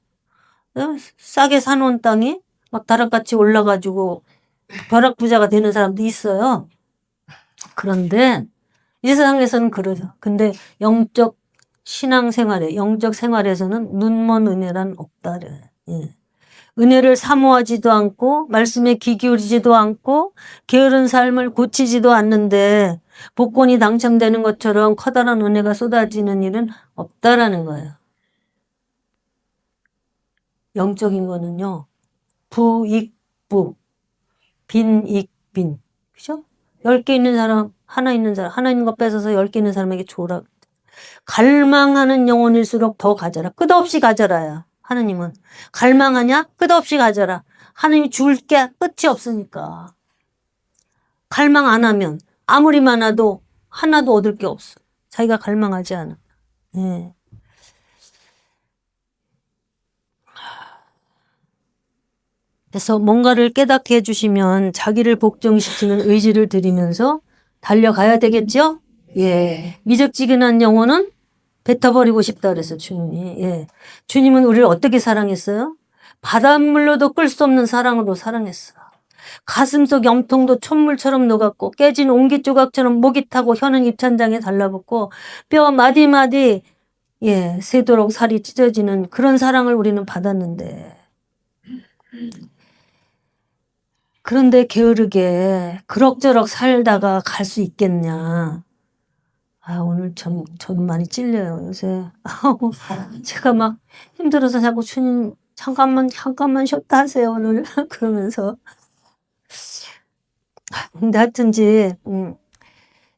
싸게 사놓은 땅이 막 다락같이 올라가지고, 벼락부자가 되는 사람도 있어요. 그런데 이 세상에서는 그러죠. 근데 영적 신앙생활에, 영적 생활에서는 눈먼 은혜란 없다. 예. 은혜를 사모하지도 않고 말씀에 귀 기울이지도 않고 게으른 삶을 고치지도 않는데 복권이 당첨되는 것처럼 커다란 은혜가 쏟아지는 일은 없다라는 거예요. 영적인 거는요. 부익부, 빈익빈. 그죠? 10개 있는 사람, 하나 있는 사람, 하나 있는 거 뺏어서 10개 있는 사람에게 줘라. 갈망하는 영혼일수록 더 가져라. 끝없이 가져라야. 하느님은. 갈망하냐? 끝없이 가져라. 하느님이 줄 게 끝이 없으니까. 갈망 안 하면 아무리 많아도 하나도 얻을 게 없어. 자기가 갈망하지 않아. 예. 그래서 뭔가를 깨닫게 해주시면 자기를 복종시키는 의지를 들이면서 달려가야 되겠죠? 예. 미적지근한 영혼은 뱉어버리고 싶다 그래서 주님이. 예. 주님은 우리를 어떻게 사랑했어요? 바닷물로도 끌 수 없는 사랑으로 사랑했어. 가슴속 염통도 촛물처럼 녹았고 깨진 옹기 조각처럼 목이 타고 혀는 입천장에 달라붙고 뼈 마디마디 예, 새도록 살이 찢어지는 그런 사랑을 우리는 받았는데 그런데 게으르게 그럭저럭 살다가 갈 수 있겠냐. 아, 오늘 저는 많이 찔려요, 요새. 제가 막 힘들어서 자꾸 주님, 잠깐만 쉬었다 하세요, 오늘. 그러면서. 근데 하여튼지,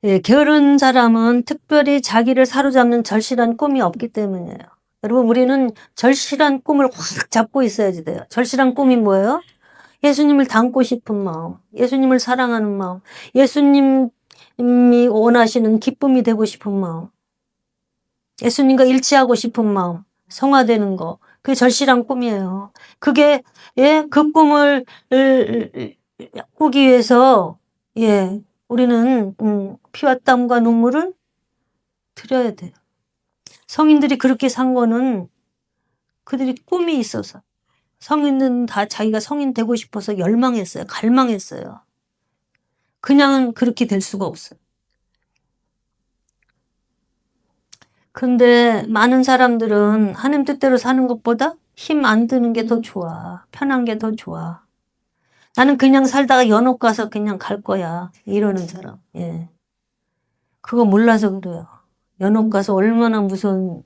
예, 게으른 사람은 특별히 자기를 사로잡는 절실한 꿈이 없기 때문이에요. 여러분, 우리는 절실한 꿈을 확 잡고 있어야지 돼요. 절실한 꿈이 뭐예요? 예수님을 닮고 싶은 마음, 예수님을 사랑하는 마음, 예수님이 원하시는 기쁨이 되고 싶은 마음, 예수님과 일치하고 싶은 마음, 성화되는 거, 그게 절실한 꿈이에요. 그게, 예, 그 꿈을 꾸기 위해서, 예, 우리는, 피와 땀과 눈물을 드려야 돼요. 성인들이 그렇게 산 거는 그들이 꿈이 있어서. 성인은 다 자기가 성인 되고 싶어서 열망했어요. 갈망했어요. 그냥은 그렇게 될 수가 없어요. 근데 많은 사람들은 하나님 뜻대로 사는 것보다 힘 안 드는 게 더 좋아. 편한 게 더 좋아. 나는 그냥 살다가 연옥 가서 그냥 갈 거야. 이러는 사람. 예. 그거 몰라서 그래요. 연옥 가서 얼마나 무서운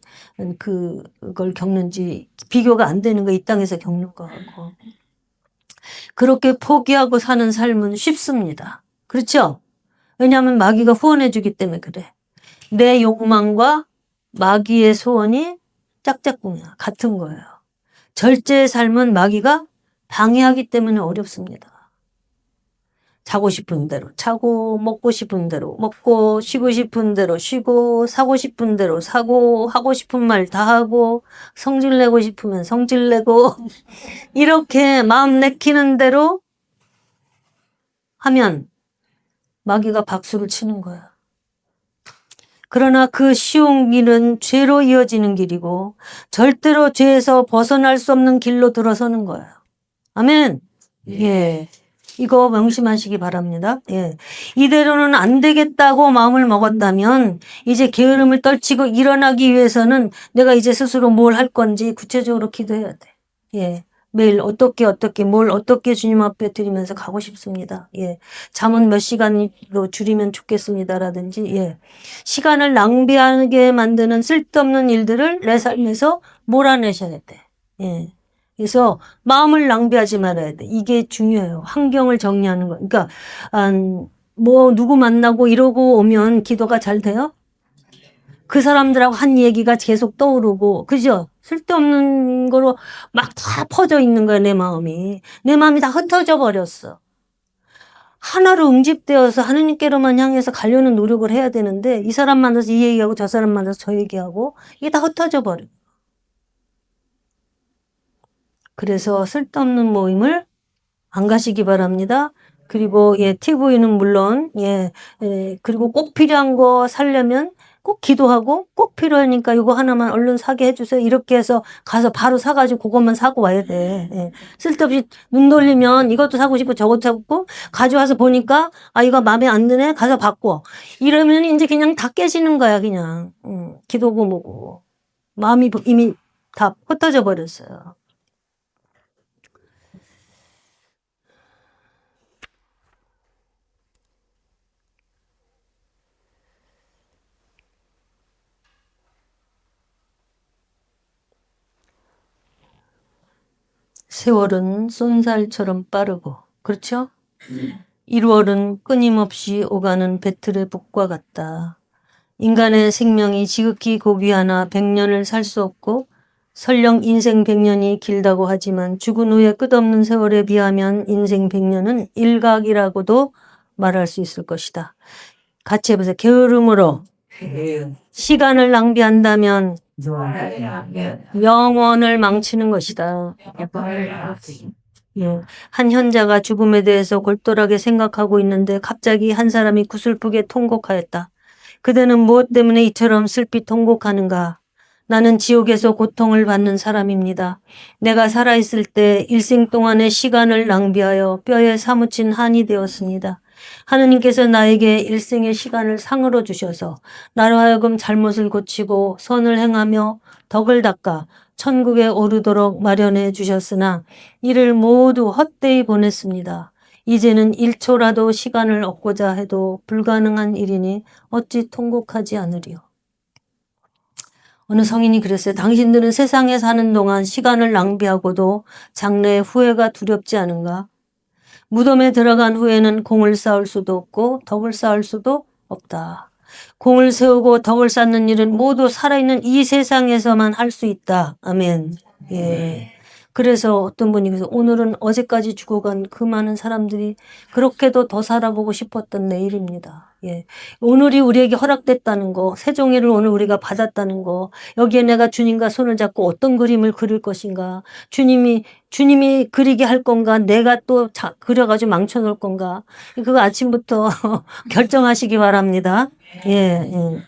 그걸 겪는지 비교가 안 되는 거 이 땅에서 겪는 거하고. 그렇게 포기하고 사는 삶은 쉽습니다. 그렇죠? 왜냐하면 마귀가 후원해 주기 때문에 그래. 내 욕망과 마귀의 소원이 짝짝꿍이야. 같은 거예요. 절제의 삶은 마귀가 방해하기 때문에 어렵습니다. 자고 싶은 대로 자고, 먹고 싶은 대로 먹고, 쉬고 싶은 대로 쉬고, 사고 싶은 대로 사고, 하고 싶은 말 다 하고, 성질 내고 싶으면 성질 내고 이렇게 마음 내키는 대로 하면 마귀가 박수를 치는 거야. 그러나 그 쉬운 길은 죄로 이어지는 길이고 절대로 죄에서 벗어날 수 없는 길로 들어서는 거예요. 아멘. 예. 이거 명심하시기 바랍니다. 예. 이대로는 안 되겠다고 마음을 먹었다면 이제 게으름을 떨치고 일어나기 위해서는 내가 이제 스스로 뭘 할 건지 구체적으로 기도해야 돼. 예. 매일 뭘 어떻게 주님 앞에 드리면서 가고 싶습니다. 예. 잠은 몇 시간으로 줄이면 좋겠습니다라든지, 예. 시간을 낭비하게 만드는 쓸데없는 일들을 내 삶에서 몰아내셔야 돼. 예. 그래서 마음을 낭비하지 말아야 돼. 이게 중요해요. 환경을 정리하는 거. 그러니까, 누구 만나고 이러고 오면 기도가 잘 돼요? 그 사람들하고 한 얘기가 계속 떠오르고, 그죠? 쓸데없는 거로 막 다 퍼져 있는 거야, 내 마음이. 내 마음이 다 흩어져 버렸어. 하나로 응집되어서 하느님께로만 향해서 가려는 노력을 해야 되는데, 이 사람 만나서 이 얘기하고 저 사람 만나서 저 얘기하고, 이게 다 흩어져 버려. 그래서 쓸데없는 모임을 안 가시기 바랍니다. 그리고, 예, TV는 물론, 그리고 꼭 필요한 거 살려면 꼭 기도하고 꼭 필요하니까 이거 하나만 얼른 사게 해주세요. 이렇게 해서 가서 바로 사가지고 그것만 사고 와야 돼. 예. 쓸데없이 눈 돌리면 이것도 사고 싶고 저것도 사고 싶고 가져와서 보니까 아 이거 마음에 안 드네 가서 바꿔. 이러면 이제 그냥 다 깨지는 거야 그냥. 기도고 뭐고. 마음이 이미 다 흩어져 버렸어요. 세월은 쏜살처럼 빠르고, 그렇죠? 1월은 끊임없이 오가는 배틀의 북과 같다. 인간의 생명이 지극히 고귀하나 100년을 살 수 없고 설령 인생 100년이 길다고 하지만 죽은 후에 끝없는 세월에 비하면 인생 100년은 일각이라고도 말할 수 있을 것이다. 같이 해보세요. 게으름으로 시간을 낭비한다면 영원을 망치는 것이다. 예. 한 현자가 죽음에 대해서 골똘하게 생각하고 있는데 갑자기 한 사람이 구슬프게 통곡하였다. 그대는 무엇 때문에 이처럼 슬피 통곡하는가? 나는 지옥에서 고통을 받는 사람입니다. 내가 살아있을 때 일생 동안의 시간을 낭비하여 뼈에 사무친 한이 되었습니다. 하느님께서 나에게 일생의 시간을 상으로 주셔서 나로 하여금 잘못을 고치고 선을 행하며 덕을 닦아 천국에 오르도록 마련해 주셨으나 이를 모두 헛되이 보냈습니다. 이제는 1초라도 시간을 얻고자 해도 불가능한 일이니 어찌 통곡하지 않으리요. 어느 성인이 그랬어요. 당신들은 세상에 사는 동안 시간을 낭비하고도 장래의 후회가 두렵지 않은가? 무덤에 들어간 후에는 공을 쌓을 수도 없고 덕을 쌓을 수도 없다. 공을 세우고 덕을 쌓는 일은 모두 살아있는 이 세상에서만 할 수 있다. 아멘. 예. 그래서 어떤 분이 그래서 오늘은 어제까지 죽어간 그 많은 사람들이 그렇게도 더 살아보고 싶었던 내일입니다. 예. 오늘이 우리에게 허락됐다는 거, 세종일을 오늘 우리가 받았다는 거, 여기에 내가 주님과 손을 잡고 어떤 그림을 그릴 것인가, 주님이 그리게 할 건가, 내가 또 그려가지고 망쳐놓을 건가, 그거 아침부터 결정하시기 바랍니다. 예, 예.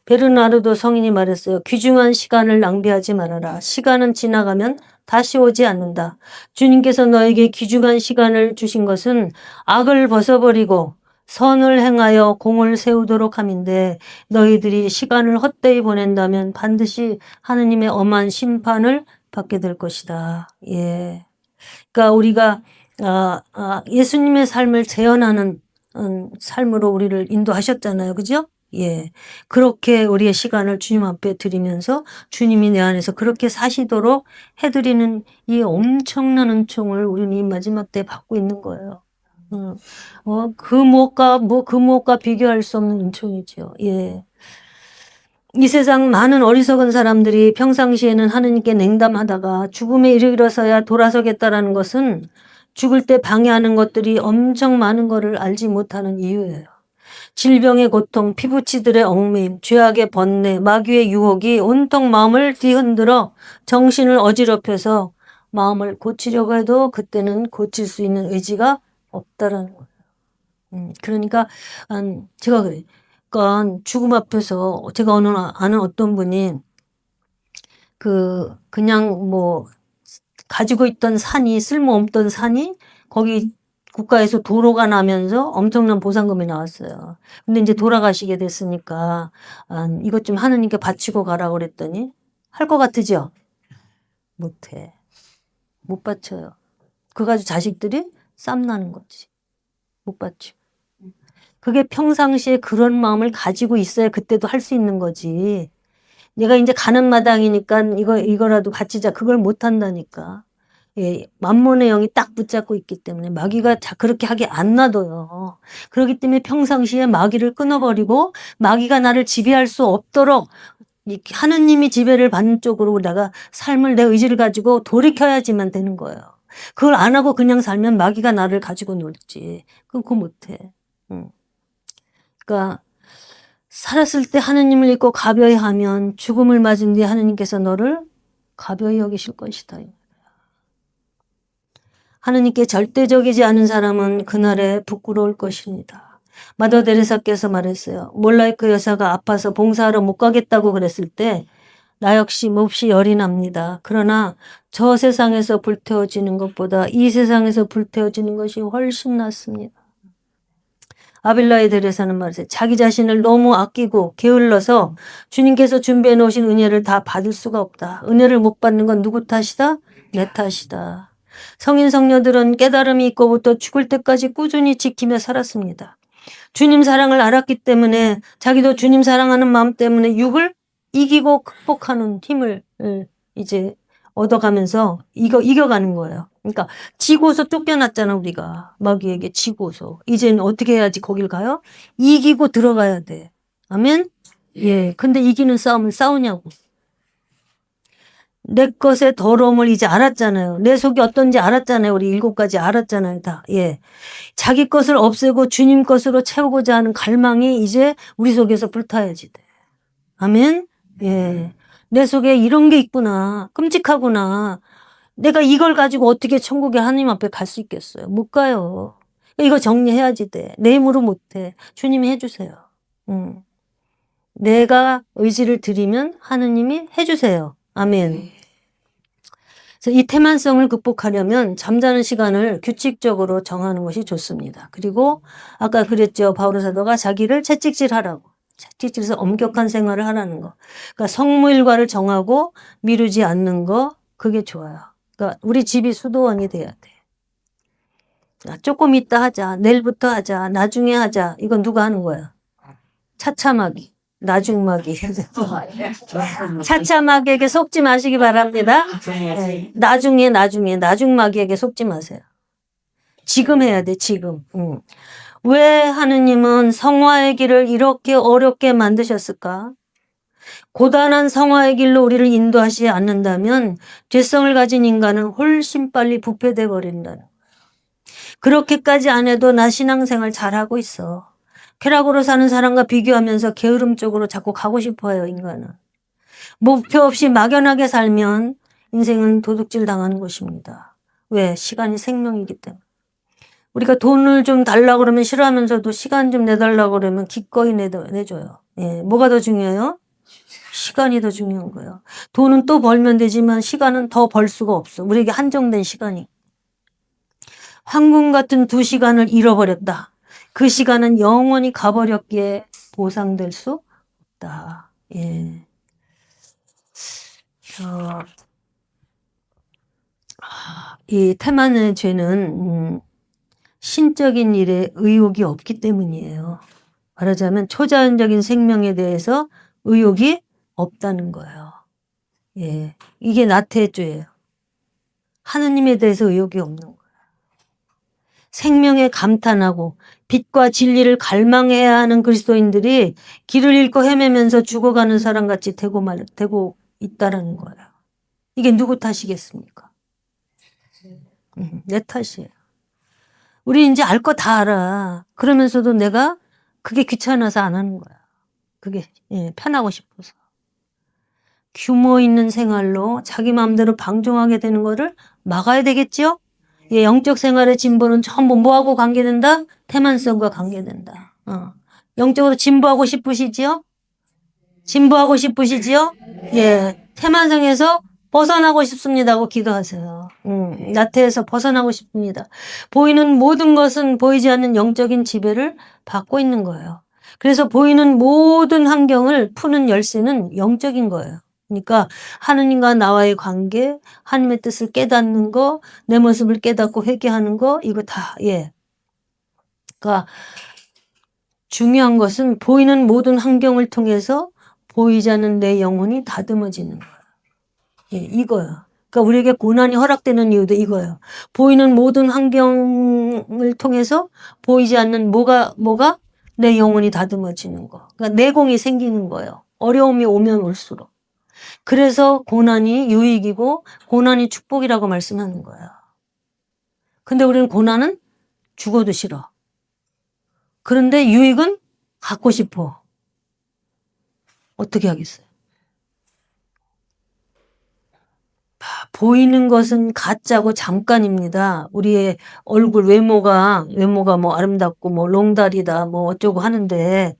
베르나르도 성인이 말했어요. 귀중한 시간을 낭비하지 말아라. 시간은 지나가면 다시 오지 않는다. 주님께서 너에게 귀중한 시간을 주신 것은 악을 벗어버리고 선을 행하여 공을 세우도록 함인데 너희들이 시간을 헛되이 보낸다면 반드시 하느님의 엄한 심판을 받게 될 것이다. 예. 그러니까 우리가 예수님의 삶을 재현하는 삶으로 우리를 인도하셨잖아요. 그죠? 예. 그렇게 우리의 시간을 주님 앞에 드리면서 주님이 내 안에서 그렇게 사시도록 해드리는 이 엄청난 은총을 우리는 이 마지막 때 받고 있는 거예요. 그 무엇과 비교할 수 없는 은총이죠. 예. 이 세상 많은 어리석은 사람들이 평상시에는 하느님께 냉담하다가 죽음에 이르러서야 돌아서겠다라는 것은 죽을 때 방해하는 것들이 엄청 많은 것을 알지 못하는 이유예요. 질병의 고통, 피부치들의 얽매임, 죄악의 번뇌, 마귀의 유혹이 온통 마음을 뒤흔들어 정신을 어지럽혀서 마음을 고치려고 해도 그때는 고칠 수 있는 의지가 없다라는 거예요. 그러니까 제가 그래. 그러니까 죽음 앞에서 제가 아는 어떤 분이 그냥 뭐 가지고 있던 산이 쓸모없던 산이 거기 국가에서 도로가 나면서 엄청난 보상금이 나왔어요. 근데 이제 돌아가시게 됐으니까 이것 좀 하느님께 바치고 가라고 그랬더니 할 것 같으죠? 못해. 못 바쳐요. 그거 가지고 자식들이 쌈나는 거지. 못 바쳐. 그게 평상시에 그런 마음을 가지고 있어야 그때도 할 수 있는 거지. 내가 이제 가는 마당이니까 이거라도 바치자. 그걸 못 한다니까. 예, 만몬의 영이 딱 붙잡고 있기 때문에 마귀가 그렇게 하게 안 놔둬요. 그렇기 때문에 평상시에 마귀를 끊어버리고 마귀가 나를 지배할 수 없도록 하느님이 지배를 받는 쪽으로 내가 삶을 내 의지를 가지고 돌이켜야지만 되는 거예요. 그걸 안 하고 그냥 살면 마귀가 나를 가지고 놀지. 그거 못해. 그러니까 살았을 때 하느님을 잊고 가벼이 하면 죽음을 맞은 뒤에 하느님께서 너를 가벼이 여기실 것이다. 하느님께 절대적이지 않은 사람은 그날에 부끄러울 것입니다. 마더 데레사께서 말했어요. 몰라이크 여사가 아파서 봉사하러 못 가겠다고 그랬을 때 나 역시 몹시 열이 납니다. 그러나 저 세상에서 불태워지는 것보다 이 세상에서 불태워지는 것이 훨씬 낫습니다. 아빌라의 데레사는 말했어요. 자기 자신을 너무 아끼고 게을러서 주님께서 준비해 놓으신 은혜를 다 받을 수가 없다. 은혜를 못 받는 건 누구 탓이다? 내 탓이다. 성인 성녀들은 깨달음이 있고부터 죽을 때까지 꾸준히 지키며 살았습니다. 주님 사랑을 알았기 때문에 자기도 주님 사랑하는 마음 때문에 육을 이기고 극복하는 힘을 이제 얻어가면서 이겨가는 거예요. 그러니까 지고서 쫓겨났잖아 우리가. 마귀에게 지고서. 이제는 어떻게 해야지 거길 가요? 이기고 들어가야 돼. 아멘? 예. 근데 이기는 싸움은 싸우냐고. 내 것의 더러움을 이제 알았잖아요. 내 속이 어떤지 알았잖아요. 우리 7가지 알았잖아요. 다. 예. 자기 것을 없애고 주님 것으로 채우고자 하는 갈망이 이제 우리 속에서 불타야지 돼. 아멘? 예. 내 속에 이런 게 있구나. 끔찍하구나. 내가 이걸 가지고 어떻게 천국에 하나님 앞에 갈 수 있겠어요? 못 가요. 이거 정리해야지 돼. 내 힘으로 못 해. 주님이 해주세요. 내가 의지를 드리면 하느님이 해주세요. 아멘. 그래서 이 태만성을 극복하려면 잠자는 시간을 규칙적으로 정하는 것이 좋습니다. 그리고 아까 그랬죠. 바울 사도가 자기를 채찍질하라고. 채찍질해서 엄격한 생활을 하라는 거. 그러니까 성무일과를 정하고 미루지 않는 거 그게 좋아요. 그러니까 우리 집이 수도원이 돼야 돼. 조금 이따 하자. 내일부터 하자. 나중에 하자. 이건 누가 하는 거야? 차차마귀. 나중마귀. 차차마귀에게 속지 마시기 바랍니다. 네. 나중에 나중마귀에게 속지 마세요. 지금 해야 돼. 지금. 왜 하느님은 성화의 길을 이렇게 어렵게 만드셨을까? 고단한 성화의 길로 우리를 인도하시지 않는다면 죄성을 가진 인간은 훨씬 빨리 부패돼 버린다는 거예요. 그렇게까지 안 해도 나 신앙생활 잘하고 있어. 쾌락으로 사는 사람과 비교하면서 게으름 쪽으로 자꾸 가고 싶어요, 인간은. 목표 없이 막연하게 살면 인생은 도둑질 당하는 것입니다. 왜? 시간이 생명이기 때문에. 우리가 돈을 좀 달라고 그러면 싫어하면서도 시간 좀 내달라고 그러면 기꺼이 내줘요. 예, 뭐가 더 중요해요? 시간이 더 중요한 거예요. 돈은 또 벌면 되지만 시간은 더 벌 수가 없어. 우리에게 한정된 시간이. 황금 같은 2시간을 잃어버렸다. 그 시간은 영원히 가버렸기에 보상될 수 없다. 예. 이 태만의 죄는 신적인 일에 의욕이 없기 때문이에요. 말하자면 초자연적인 생명에 대해서 의욕이 없다는 거예요. 예. 이게 나태의 죄예요. 하느님에 대해서 의욕이 없는 거예요. 생명에 감탄하고 빛과 진리를 갈망해야 하는 그리스도인들이 길을 잃고 헤매면서 죽어가는 사람같이 되고 있다라는 거예요. 이게 누구 탓이겠습니까? 내 탓이에요. 우리 이제 알 거 다 알아. 그러면서도 내가 그게 귀찮아서 안 하는 거야. 그게 편하고 싶어서. 규모 있는 생활로 자기 마음대로 방종하게 되는 거를 막아야 되겠죠? 예, 영적 생활의 진보는 전부 뭐하고 관계된다? 태만성과 관계된다. 영적으로 진보하고 싶으시지요? 진보하고 싶으시지요? 예, 태만성에서 벗어나고 싶습니다 하고 기도하세요. 나태에서 벗어나고 싶습니다. 보이는 모든 것은 보이지 않는 영적인 지배를 받고 있는 거예요. 그래서 보이는 모든 환경을 푸는 열쇠는 영적인 거예요. 그러니까 하느님과 나와의 관계, 하나님의 뜻을 깨닫는 거, 내 모습을 깨닫고 회개하는 거, 이거 다, 예. 그러니까 중요한 것은 보이는 모든 환경을 통해서 보이지 않는 내 영혼이 다듬어지는 거예요. 예, 이거야. 그러니까 우리에게 고난이 허락되는 이유도 이거예요. 보이는 모든 환경을 통해서 보이지 않는 뭐가 내 영혼이 다듬어지는 거. 그러니까 내공이 생기는 거예요. 어려움이 오면 올수록. 그래서 고난이 유익이고 고난이 축복이라고 말씀하는 거예요. 근데 우리는 고난은 죽어도 싫어. 그런데 유익은 갖고 싶어. 어떻게 하겠어요? 보이는 것은 가짜고 잠깐입니다. 우리의 얼굴 외모가 뭐 아름답고 뭐 롱다리다 뭐 어쩌고 하는데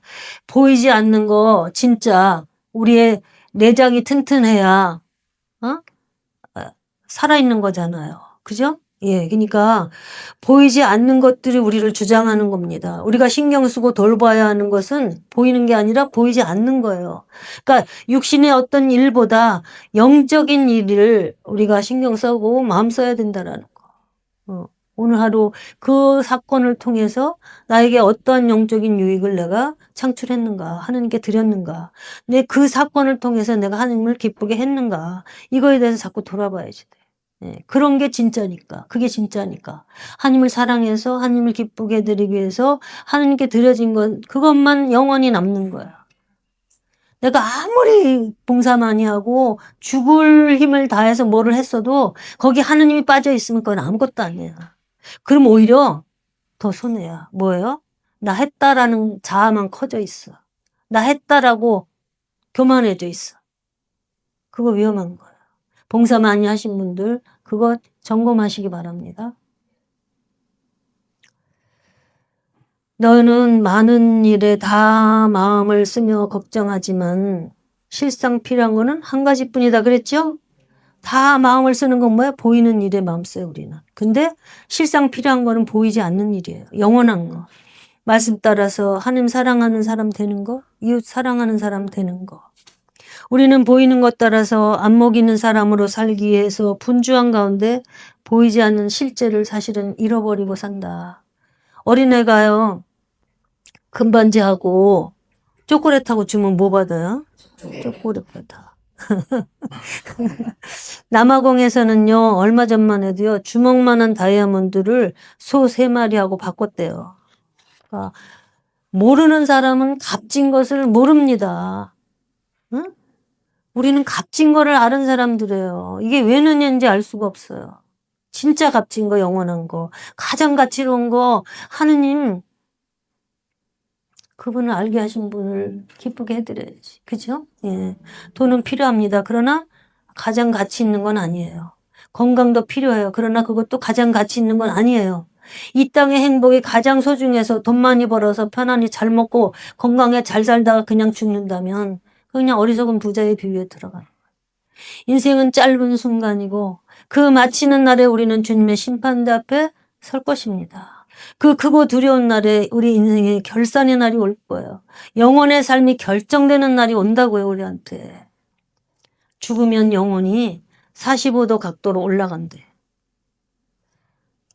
보이지 않는 거 진짜 우리의 내장이 튼튼해야 어? 살아있는 거잖아요. 그죠? 예, 그러니까 보이지 않는 것들이 우리를 주장하는 겁니다. 우리가 신경 쓰고 돌봐야 하는 것은 보이는 게 아니라 보이지 않는 거예요. 그러니까 육신의 어떤 일보다 영적인 일을 우리가 신경 쓰고 마음 써야 된다라는 거. 오늘 하루 그 사건을 통해서 나에게 어떠한 영적인 유익을 내가 창출했는가, 하나님께 드렸는가, 내 그 사건을 통해서 내가 하나님을 기쁘게 했는가, 이거에 대해서 자꾸 돌아봐야지 돼. 예, 그런 게 진짜니까. 그게 진짜니까. 하나님을 사랑해서 하나님을 기쁘게 해드리기 위해서 하나님께 드려진 건 그것만 영원히 남는 거야. 내가 아무리 봉사 많이 하고 죽을 힘을 다해서 뭐를 했어도 거기 하나님이 빠져 있으면 그건 아무것도 아니야. 그럼 오히려 더 손해야. 뭐예요? 나 했다라는 자아만 커져 있어. 나 했다라고 교만해져 있어. 그거 위험한 거야. 봉사 많이 하신 분들 그거 점검하시기 바랍니다. 너는 많은 일에 다 마음을 쓰며 걱정하지만 실상 필요한 거는 한 가지뿐이다 그랬죠? 다 마음을 쓰는 건 뭐야? 보이는 일에 마음 써요 우리는. 근데 실상 필요한 거는 보이지 않는 일이에요. 영원한 거. 말씀 따라서 하나님 사랑하는 사람 되는 거, 이웃 사랑하는 사람 되는 거. 우리는 보이는 것 따라서 안목 있는 사람으로 살기 위해서 분주한 가운데 보이지 않는 실제를 사실은 잃어버리고 산다. 어린애가요, 금반지하고 초콜릿하고 주면 뭐 받아요? 초콜릿 받아. 남아공에서는요, 얼마 전만 해도요, 주먹만한 다이아몬드를 소 3마리하고 바꿨대요. 그러니까 모르는 사람은 값진 것을 모릅니다. 응? 우리는 값진 거를 아는 사람들이에요. 이게 왜 느냐인지 알 수가 없어요. 진짜 값진 거, 영원한 거, 가장 가치로운 거, 하느님, 그분을 알게 하신 분을 기쁘게 해드려야지. 그죠? 예. 돈은 필요합니다. 그러나 가장 가치 있는 건 아니에요. 건강도 필요해요. 그러나 그것도 가장 가치 있는 건 아니에요. 이 땅의 행복이 가장 소중해서 돈 많이 벌어서 편안히 잘 먹고 건강에 잘 살다가 그냥 죽는다면 그냥 어리석은 부자의 비유에 들어가요. 인생은 짧은 순간이고 그 마치는 날에 우리는 주님의 심판대 앞에 설 것입니다. 그 크고 두려운 날에 우리 인생의 결산의 날이 올 거예요. 영혼의 삶이 결정되는 날이 온다고요, 우리한테. 죽으면 영혼이 45도 각도로 올라간대.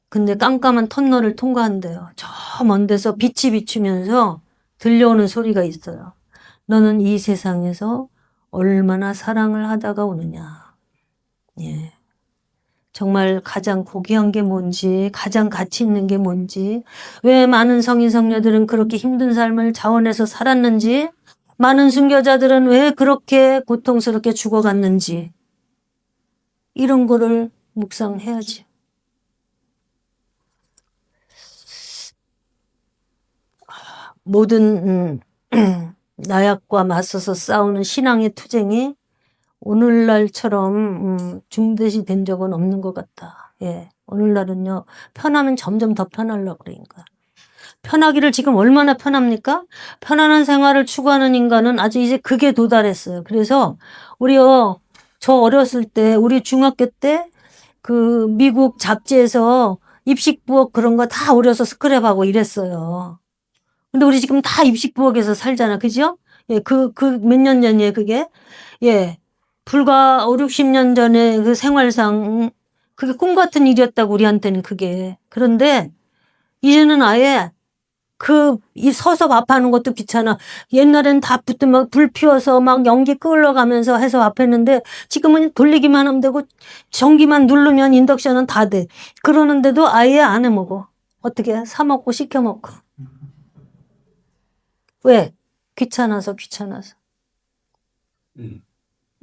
근데 깜깜한 터널을 통과한대요. 저 먼 데서 빛이 비추면서 들려오는 소리가 있어요. 너는 이 세상에서 얼마나 사랑을 하다가 오느냐. 예. 정말 가장 고귀한 게 뭔지, 가장 가치 있는 게 뭔지, 왜 많은 성인 성녀들은 그렇게 힘든 삶을 자원해서 살았는지, 많은 순교자들은 왜 그렇게 고통스럽게 죽어갔는지, 이런 거를 묵상해야지. 모든 나약과 맞서서 싸우는 신앙의 투쟁이 오늘날처럼 중대시 된 적은 없는 것 같다. 예, 오늘날은요 편하면 점점 더 편하려고 그러니까. 편하기를 지금 얼마나 편합니까? 편안한 생활을 추구하는 인간은 아주 이제 극에 도달했어요. 그래서 우리요 저 어렸을 때 우리 중학교 때 그 미국 잡지에서 입식 부엌 그런 거 다 오려서 스크랩하고 이랬어요. 근데 우리 지금 다 입식 부엌에서 살잖아, 그죠? 예, 그 몇 년 전이에요, 그게. 예. 불과 5, 60년 전에 그 생활상, 그게 꿈 같은 일이었다고, 우리한테는 그게. 그런데, 이제는 아예, 이 서서 밥하는 것도 귀찮아. 옛날엔 다 붙으면 막 불 피워서 막 연기 끌어가면서 해서 밥했는데, 지금은 돌리기만 하면 되고, 전기만 누르면 인덕션은 다 돼. 그러는데도 아예 안 해 먹어. 어떻게? 사 먹고 시켜 먹고. 왜? 귀찮아서.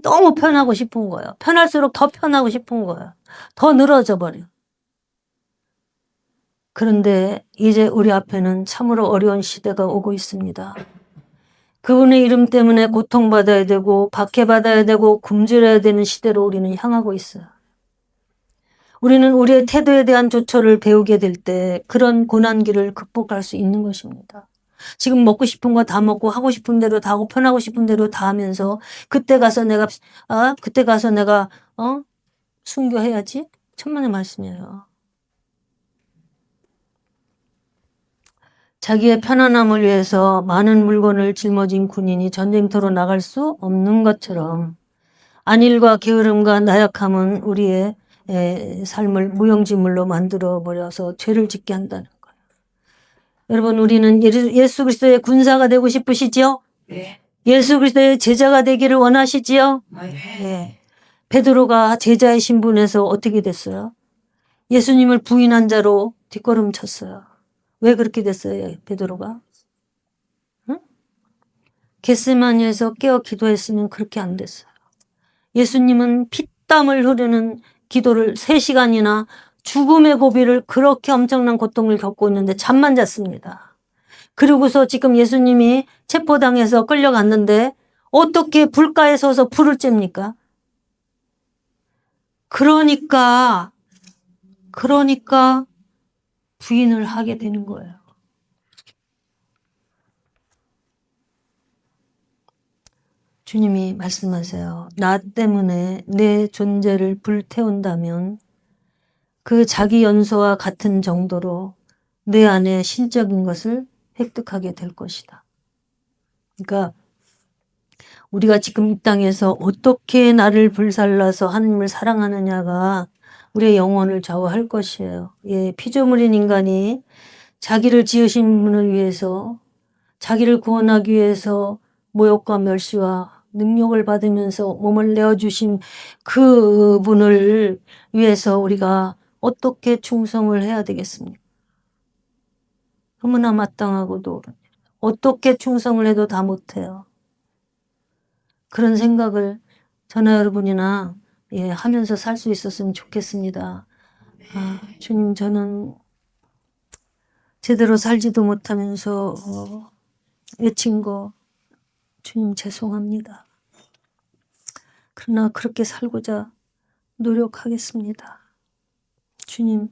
너무 편하고 싶은 거예요. 편할수록 더 편하고 싶은 거예요. 더 늘어져 버려. 그런데 이제 우리 앞에는 참으로 어려운 시대가 오고 있습니다. 그분의 이름 때문에 고통받아야 되고 박해받아야 되고 굶주려야 되는 시대로 우리는 향하고 있어요. 우리는 우리의 태도에 대한 조처를 배우게 될 때 그런 고난기를 극복할 수 있는 것입니다. 지금 먹고 싶은 거 다 먹고 하고 싶은 대로 다 하고 편하고 싶은 대로 다 하면서 그때 가서 내가 순교해야지? 천만의 말씀이에요. 자기의 편안함을 위해서 많은 물건을 짊어진 군인이 전쟁터로 나갈 수 없는 것처럼 안일과 게으름과 나약함은 우리의 삶을 무용지물로 만들어 버려서 죄를 짓게 한다는 거예요. 여러분, 우리는 예수 그리스도의 군사가 되고 싶으시지요? 네. 예수 그리스도의 제자가 되기를 원하시지요? 네. 베드로가 제자의 신분에서 어떻게 됐어요? 예수님을 부인한 자로 뒷걸음쳤어요. 왜 그렇게 됐어요, 베드로가? 응? 겟세마니에서 깨어 기도했으면 그렇게 안 됐어요. 예수님은 피땀을 흐르는 기도를 3시간이나 죽음의 고비를 그렇게 엄청난 고통을 겪고 있는데 잠만 잤습니다. 그리고서 지금 예수님이 체포당해서 끌려갔는데 어떻게 불가에 서서 불을 쬐입니까? 그러니까 부인을 하게 되는 거예요. 주님이 말씀하세요. 나 때문에 내 존재를 불태운다면 그 자기 연소와 같은 정도로 내 안에 신적인 것을 획득하게 될 것이다. 그러니까 우리가 지금 이 땅에서 어떻게 나를 불살라서 하나님을 사랑하느냐가 우리의 영혼을 좌우할 것이에요. 예, 피조물인 인간이 자기를 지으신 분을 위해서, 자기를 구원하기 위해서 모욕과 멸시와 능욕을 받으면서 몸을 내어주신 그 분을 위해서 우리가 어떻게 충성을 해야 되겠습니까? 너무나 마땅하고도 어떻게 충성을 해도 다 못해요. 그런 생각을 저나 여러분이나 하면서 살 수 있었으면 좋겠습니다. 주님, 저는 제대로 살지도 못하면서 외친 거 주님 죄송합니다. 그러나 그렇게 살고자 노력하겠습니다. 주님,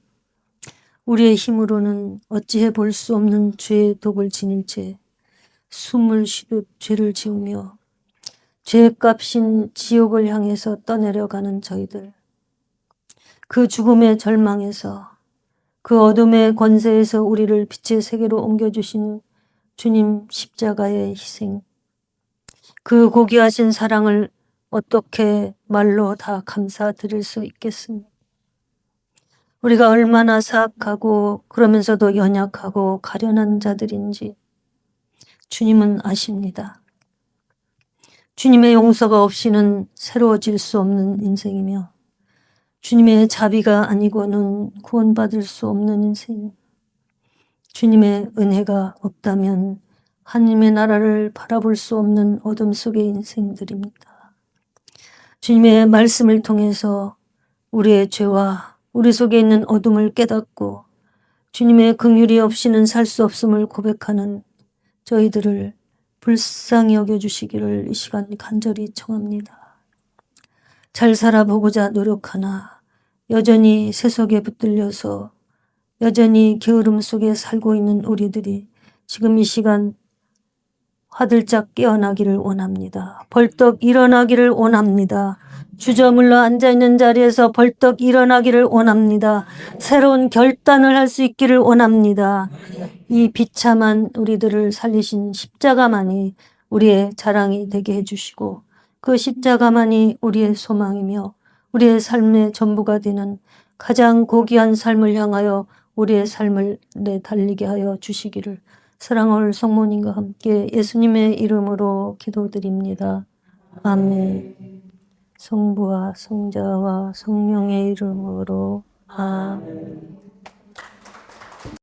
우리의 힘으로는 어찌해 볼 수 없는 죄의 독을 지닌 채 숨을 쉬듯 죄를 지으며 죄값인 지옥을 향해서 떠내려가는 저희들, 그 죽음의 절망에서, 그 어둠의 권세에서 우리를 빛의 세계로 옮겨주신 주님 십자가의 희생, 그 고귀하신 사랑을 어떻게 말로 다 감사드릴 수 있겠습니까? 우리가 얼마나 사악하고 그러면서도 연약하고 가련한 자들인지 주님은 아십니다. 주님의 용서가 없이는 새로워질 수 없는 인생이며 주님의 자비가 아니고는 구원받을 수 없는 인생, 주님의 은혜가 없다면 하나님의 나라를 바라볼 수 없는 어둠 속의 인생들입니다. 주님의 말씀을 통해서 우리의 죄와 우리 속에 있는 어둠을 깨닫고 주님의 긍휼이 없이는 살 수 없음을 고백하는 저희들을 불쌍히 여겨주시기를 이 시간 간절히 청합니다. 잘 살아보고자 노력하나 여전히 세속에 붙들려서 여전히 게으름 속에 살고 있는 우리들이 지금 이 시간 화들짝 깨어나기를 원합니다. 벌떡 일어나기를 원합니다. 주저물러 앉아있는 자리에서 벌떡 일어나기를 원합니다. 새로운 결단을 할 수 있기를 원합니다. 이 비참한 우리들을 살리신 십자가만이 우리의 자랑이 되게 해주시고 그 십자가만이 우리의 소망이며 우리의 삶의 전부가 되는 가장 고귀한 삶을 향하여 우리의 삶을 내달리게 하여 주시기를 사랑하는 성모님과 함께 예수님의 이름으로 기도드립니다. 아멘. 성부와 성자와 성령의 이름으로 아멘.